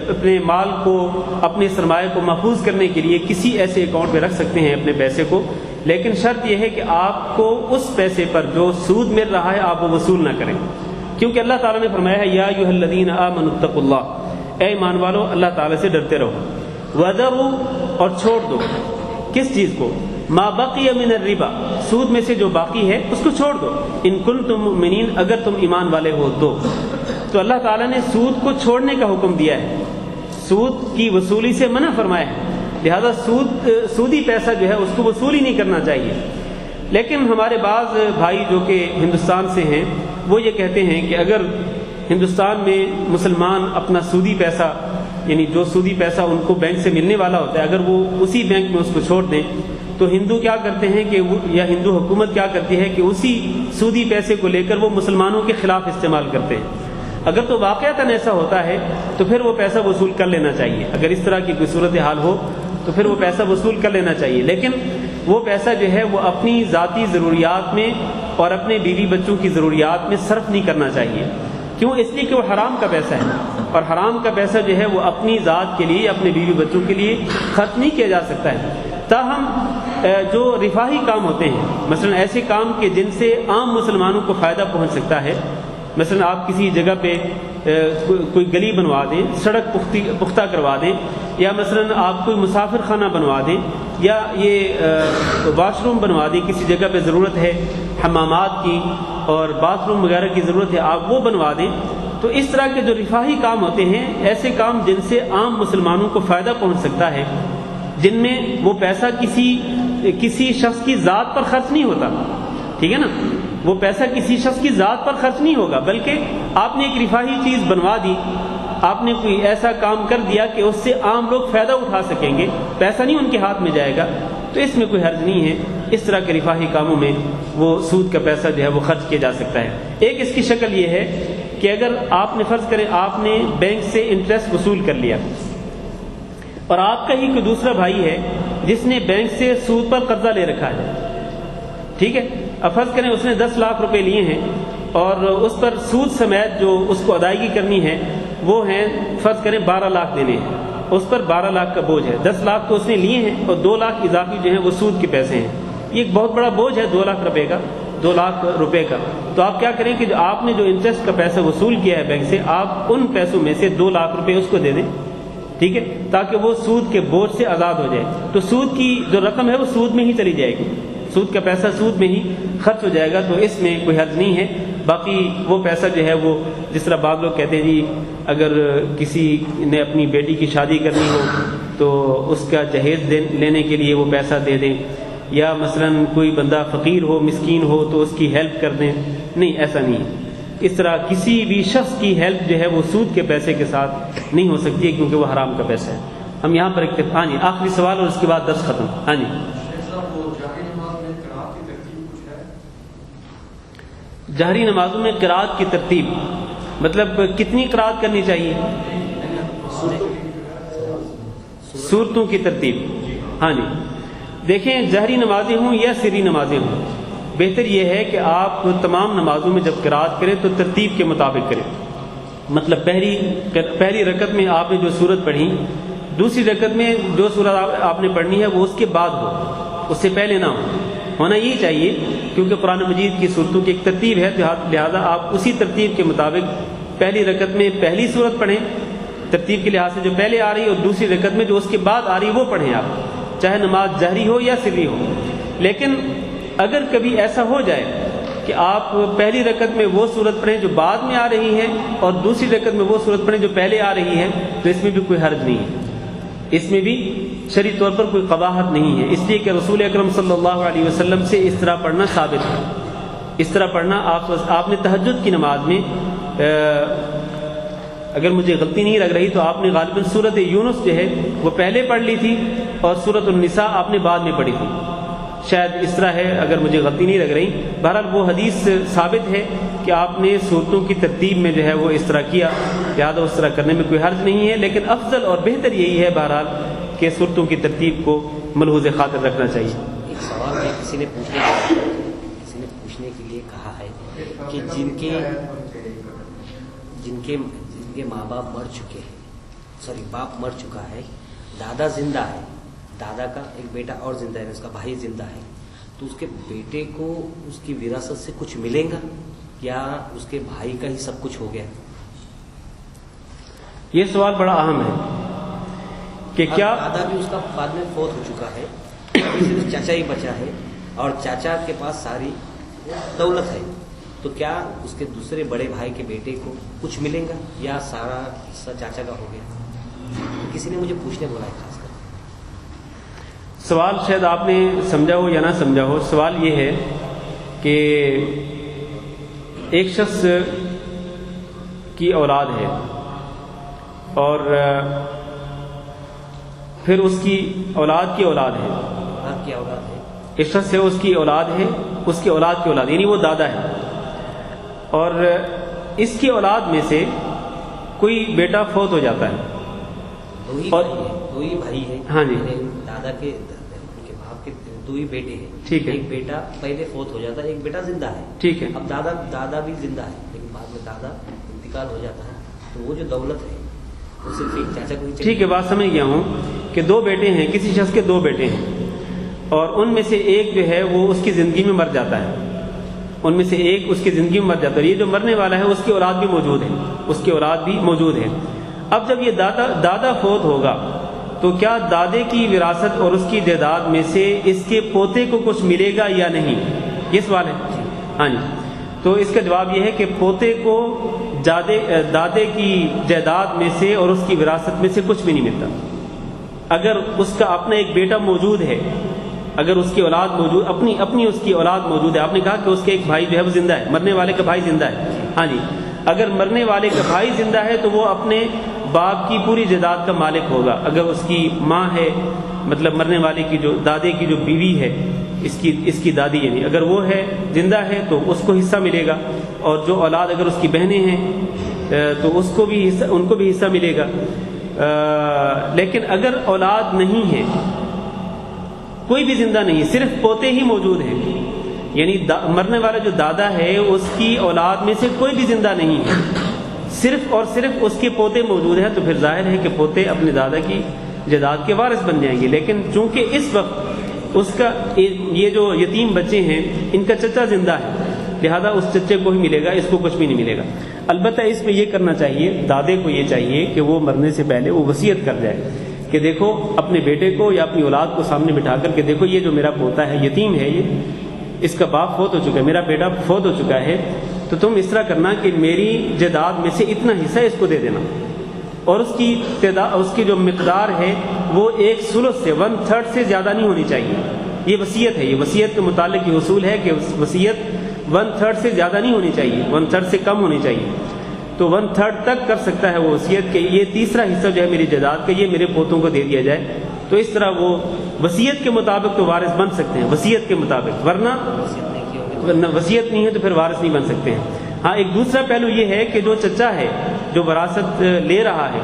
اپنے مال کو، اپنے سرمایہ کو محفوظ کرنے کے لیے کسی ایسے اکاؤنٹ میں رکھ سکتے ہیں اپنے پیسے کو، لیکن شرط یہ ہے کہ آپ کو اس پیسے پر جو سود مل رہا ہے آپ وہ وصول نہ کریں، کیونکہ اللہ تعالیٰ نے فرمایا ہے یا ایھا الذین آمنوا اتقوا اللہ، اے ایمان والو اللہ تعالیٰ سے ڈرتے رہو، وذروا اور چھوڑ دو کس چیز کو، ما بقی من الربا، سود میں سے جو باقی ہے اس کو چھوڑ دو، ان کنتم مؤمنین، اگر تم ایمان والے ہو تو اللہ تعالیٰ نے سود کو چھوڑنے کا حکم دیا ہے، سود کی وصولی سے منع فرمایا ہے، لہذا سودی پیسہ جو ہے اس کو وصول ہی نہیں کرنا چاہیے۔ لیکن ہمارے بعض بھائی جو کہ ہندوستان سے ہیں وہ یہ کہتے ہیں کہ اگر ہندوستان میں مسلمان اپنا سودی پیسہ، یعنی جو سودی پیسہ ان کو بینک سے ملنے والا ہوتا ہے، اگر وہ اسی بینک میں اس کو چھوڑ دیں تو ہندو کیا کرتے ہیں کہ یا ہندو حکومت کیا کرتی ہے کہ اسی سودی پیسے کو لے کر وہ مسلمانوں کے خلاف استعمال کرتے ہیں۔ اگر تو واقعتاً ایسا ہوتا ہے تو پھر وہ پیسہ وصول کر لینا چاہیے، اگر اس طرح کی کوئی صورتحال ہو تو پھر وہ پیسہ وصول کر لینا چاہیے، لیکن وہ پیسہ جو ہے وہ اپنی ذاتی ضروریات میں اور اپنے بیوی بچوں کی ضروریات میں صرف نہیں کرنا چاہیے۔ کیوں؟ اس لیے کہ وہ حرام کا پیسہ ہے، اور حرام کا پیسہ جو ہے وہ اپنی ذات کے لیے، اپنے بیوی بچوں کے لیے خرچ نہیں کیا جا سکتا ہے۔ تاہم جو رفاہی کام ہوتے ہیں، مثلا ایسے کام کہ جن سے عام مسلمانوں کو فائدہ پہنچ سکتا ہے، مثلا آپ کسی جگہ پہ کوئی گلی بنوا دیں، سڑک پختہ کروا دیں، یا مثلا آپ کوئی مسافر خانہ بنوا دیں، یا یہ واش روم بنوا دیں، کسی جگہ پہ ضرورت ہے حمامات کی اور باتھ روم وغیرہ کی ضرورت ہے، آپ وہ بنوا دیں، تو اس طرح کے جو رفاہی کام ہوتے ہیں، ایسے کام جن سے عام مسلمانوں کو فائدہ پہنچ سکتا ہے، جن میں وہ پیسہ کسی شخص کی ذات پر خرچ نہیں ہوتا، ٹھیک ہے نا، وہ پیسہ کسی شخص کی ذات پر خرچ نہیں ہوگا، بلکہ آپ نے ایک رفاہی چیز بنوا دی، آپ نے کوئی ایسا کام کر دیا کہ اس سے عام لوگ فائدہ اٹھا سکیں گے، پیسہ نہیں ان کے ہاتھ میں جائے گا، تو اس میں کوئی حرج نہیں ہے۔ اس طرح کے رفاہی کاموں میں وہ سود کا پیسہ جو ہے وہ خرچ کیا جا سکتا ہے۔ ایک اس کی شکل یہ ہے کہ اگر آپ نے فرض کریں آپ نے بینک سے انٹرسٹ وصول کر لیا، اور آپ کا ہی کوئی دوسرا بھائی ہے جس نے بینک سے سود پر قرضہ لے رکھا ہے، ٹھیک ہے، اب فرض کریں اس نے 10 لاکھ روپے لیے ہیں اور اس پر سود سمیت جو اس کو ادائیگی کرنی ہے وہ ہیں فرض کریں 12 لاکھ دینے ہیں، اس پر 12 لاکھ کا بوجھ ہے، 10 لاکھ تو اس نے لیے ہیں اور 2 لاکھ اضافی جو ہیں وہ سود کے پیسے ہیں، یہ ایک بہت بڑا بوجھ ہے 2 لاکھ روپے کا، 2 لاکھ روپے کا۔ تو آپ کیا کریں کہ جو آپ نے جو انٹرسٹ کا پیسہ وصول کیا ہے بینک سے، آپ ان پیسوں میں سے 2 لاکھ روپے اس کو دے دیں، ٹھیک ہے، تاکہ وہ سود کے بوجھ سے آزاد ہو جائے، تو سود کی جو رقم ہے وہ سود میں ہی چلی جائے گی، سود کا پیسہ سود میں ہی خرچ ہو جائے گا، تو اس میں کوئی حرج نہیں ہے۔ باقی وہ پیسہ جو ہے وہ جس طرح بعض لوگ کہتے ہیں جی اگر کسی نے اپنی بیٹی کی شادی کرنی ہو تو اس کا جہیز لینے کے لیے وہ پیسہ دے دیں، یا مثلا کوئی بندہ فقیر ہو، مسکین ہو تو اس کی ہیلپ کر دیں، نہیں، ایسا نہیں ہے۔ اس طرح کسی بھی شخص کی ہیلپ جو ہے وہ سود کے پیسے کے ساتھ نہیں ہو سکتی ہے، کیونکہ وہ حرام کا پیسہ ہے۔ ہم یہاں پر ہاں جی آخری سوال اور اس کے بعد درس ختم۔ ہاں جی، جہری نمازوں میں قرات کی ترتیب مطلب کتنی قرات کرنی چاہیے؟ سورتوں کی ترتیب، ہاں جی، دیکھیں جہری نمازیں ہوں یا سری نمازیں ہوں، بہتر یہ ہے کہ آپ تمام نمازوں میں جب قرات کریں تو ترتیب کے مطابق کریں، مطلب پہلی رکعت میں آپ نے جو سورت پڑھی، دوسری رکعت میں جو سورت آپ نے پڑھنی ہے وہ اس کے بعد ہو، اس سے پہلے نہ ہو، ہونا یہی چاہیے، کیونکہ قرآن مجید کی صورتوں کی ایک ترتیب ہے، لہذا آپ اسی ترتیب کے مطابق پہلی رکعت میں پہلی سورت پڑھیں، ترتیب کے لحاظ سے جو پہلے آ رہی ہے اور دوسری رکعت میں جو اس کے بعد آ رہی ہے وہ پڑھیں آپ، چاہے نماز جہری ہو یا سری ہو۔ لیکن اگر کبھی ایسا ہو جائے کہ آپ پہلی رکعت میں وہ صورت پڑھیں جو بعد میں آ رہی ہے اور دوسری رکعت میں وہ صورت پڑھیں جو پہلے آ رہی ہے، تو اس میں بھی کوئی حرج نہیں ہے، اس میں بھی شرعی طور پر کوئی قباحت نہیں ہے، اس لیے کہ رسول اکرم صلی اللہ علیہ وسلم سے اس طرح پڑھنا ثابت ہے۔ اس طرح پڑھنا آپ نے تہجد کی نماز میں اگر مجھے غلطی نہیں لگ رہی تو آپ نے غالباً سورۃ یونس جو ہے وہ پہلے پڑھ لی تھی اور سورۃ النساء آپ نے بعد میں پڑھی تھی، شاید اس طرح ہے اگر مجھے غلطی نہیں لگ رہی۔ بہرحال وہ حدیث ثابت ہے کہ آپ نے صورتوں کی ترتیب میں جو ہے وہ اس طرح کیا، لہٰذا اس طرح کرنے میں کوئی حرج نہیں ہے، لیکن افضل اور بہتر یہی ہے بہرحال کہ صورتوں کی ترتیب کو ملحوظ خاطر رکھنا چاہیے۔ ایک سوال ہے، کسی نے پوچھنے کے لیے کہا ہے کہ جن کے ماں باپ مر چکے ہیں، باپ مر چکا ہے، دادا زندہ ہے، دادا کا ایک بیٹا اور زندہ ہے، اس کا بھائی زندہ ہے، تو اس کے بیٹے کو اس کی وراثت سے کچھ ملے گا یا اس کے بھائی کا ہی سب کچھ ہو گیا؟ یہ سوال بڑا اہم ہے کہ کیا دادا بھی اس کا بعد میں فوت ہو چکا ہے، صرف چاچا ہی بچا ہے اور چاچا کے پاس ساری دولت ہے، تو کیا اس کے دوسرے بڑے بھائی کے بیٹے کو کچھ ملے گا یا سارا حصہ چاچا کا ہو گیا؟ کسی نے مجھے پوچھنے بولا ہے خاص کر۔ سوال شاید آپ نے سمجھا ہو یا نہ سمجھا ہو، سوال یہ ہے کہ ایک شخص کی اولاد ہے اور پھر اس کی اولاد کی اولاد ہے، ایک شخص ہے اس کی اولاد ہے، اس کی اولاد کی اولاد یعنی وہ دادا ہے، اور اس کی اولاد میں سے کوئی بیٹا فوت ہو جاتا ہے، دو ہی بھائی ہیں، ہاں جی، دادا کے باپ کے دو ہی بیٹے ہیں، ٹھیک ہے، ایک بیٹا پہلے فوت ہو جاتا ہے، ایک بیٹا زندہ ہے، ٹھیک ہے، اب دادا بھی زندہ ہے لیکن بعد میں دادا انتقال ہو جاتا ہے، تو وہ جو دولت ہے وہ صرف ایک چاچا کو ہی چاہیے۔ ٹھیک ہے، بات سمجھ گیا ہوں کہ دو بیٹے ہیں، کسی شخص کے دو بیٹے ہیں اور ان میں سے ایک جو ہے وہ اس کی زندگی میں مر جاتا ہے، ان میں سے ایک اس کی زندگی میں مر جاتا ہے، یہ جو مرنے والا ہے اس کی اولاد بھی موجود ہے، اس کی اولاد بھی موجود ہے۔ اب جب یہ دادا فوت ہوگا تو کیا دادے کی وراثت اور اس کی جائیداد میں سے اس کے پوتے کو کچھ ملے گا یا نہیں، یہ سوال ہے؟ ہاں جی، تو اس کا جواب یہ ہے کہ پوتے کو دادے کی جائیداد میں سے اور اس کی وراثت میں سے کچھ بھی نہیں ملتا۔ اگر اس کا اپنا ایک بیٹا موجود ہے، اگر اس کی اولاد موجود اپنی اس کی اولاد موجود ہے، آپ نے کہا کہ اس کے ایک بھائی جو ہے وہ زندہ ہے، مرنے والے کا بھائی زندہ ہے، ہاں جی، اگر مرنے والے کا بھائی زندہ ہے تو وہ اپنے باپ کی پوری جائیداد کا مالک ہوگا۔ اگر اس کی ماں ہے، مطلب مرنے والے کی جو دادے کی جو بیوی ہے، اس کی دادی یعنی اگر وہ ہے زندہ ہے تو اس کو حصہ ملے گا، اور جو اولاد اگر اس کی بہنیں ہیں تو ان کو بھی حصہ ملے گا۔ لیکن اگر اولاد نہیں ہے، کوئی بھی زندہ نہیں، صرف پوتے ہی موجود ہیں، یعنی مرنے والا جو دادا ہے اس کی اولاد میں سے کوئی بھی زندہ نہیں ہے، صرف اور صرف اس کے پوتے موجود ہیں، تو پھر ظاہر ہے کہ پوتے اپنے دادا کی جائیداد کے وارث بن جائیں گے۔ لیکن چونکہ اس وقت اس کا یہ جو یتیم بچے ہیں ان کا چچا زندہ ہے، لہذا اس چچے کو ہی ملے گا، اس کو کچھ بھی نہیں ملے گا۔ البتہ اس میں یہ کرنا چاہیے، دادے کو یہ چاہیے کہ وہ مرنے سے پہلے وہ وصیت کر جائے کہ دیکھو اپنے بیٹے کو یا اپنی اولاد کو سامنے بٹھا کر کے دیکھو یہ جو میرا پوتا ہے یتیم ہے، یہ اس کا باپ فوت ہو چکا ہے، میرا بیٹا فوت ہو چکا ہے، تو تم اس طرح کرنا کہ میری جائیداد میں سے اتنا حصہ اس کو دے دینا، اور اس کی جو مقدار ہے وہ 1/3 سے 1/3 سے زیادہ نہیں ہونی چاہیے۔ یہ وصیت ہے، یہ وصیت کے متعلق یہ اصول ہے کہ وصیت 1/3 سے زیادہ نہیں ہونی چاہیے، 1/3 سے کم ہونی چاہیے، تو 1/3 تک کر سکتا ہے وہ وصیت کہ یہ تیسرا حصہ جو ہے میری جائیداد کا یہ میرے پوتوں کو دے دیا جائے، تو اس طرح وہ وصیت کے مطابق تو وارث بن سکتے ہیں، وصیت کے مطابق، ورنہ وصیت نہیں ہے تو پھر وارث نہیں بن سکتے ہیں۔ ہاں ایک دوسرا پہلو یہ ہے کہ جو چچا ہے جو وراثت لے رہا ہے،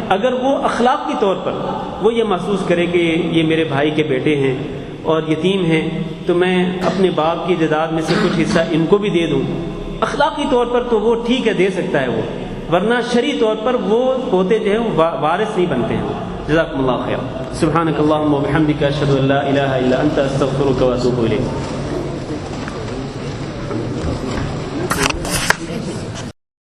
اگر وہ اخلاقی طور پر وہ یہ محسوس کرے کہ یہ میرے بھائی کے بیٹے ہیں اور یتیم ہیں تو میں اپنے باپ کی جائیداد میں سے کچھ حصہ ان کو بھی دے دوں، اخلاقی طور پر تو وہ ٹھیک ہے، دے سکتا ہے وہ، ورنہ شرعی طور پر وہ پوتے جو ہیں وارث نہیں بنتے ہیں۔ جزاکم اللہ خیر۔ سبحانک اللہم و بحمدک، اشہد ان لا الہ الا انت، استغفرک و اتوب الیک۔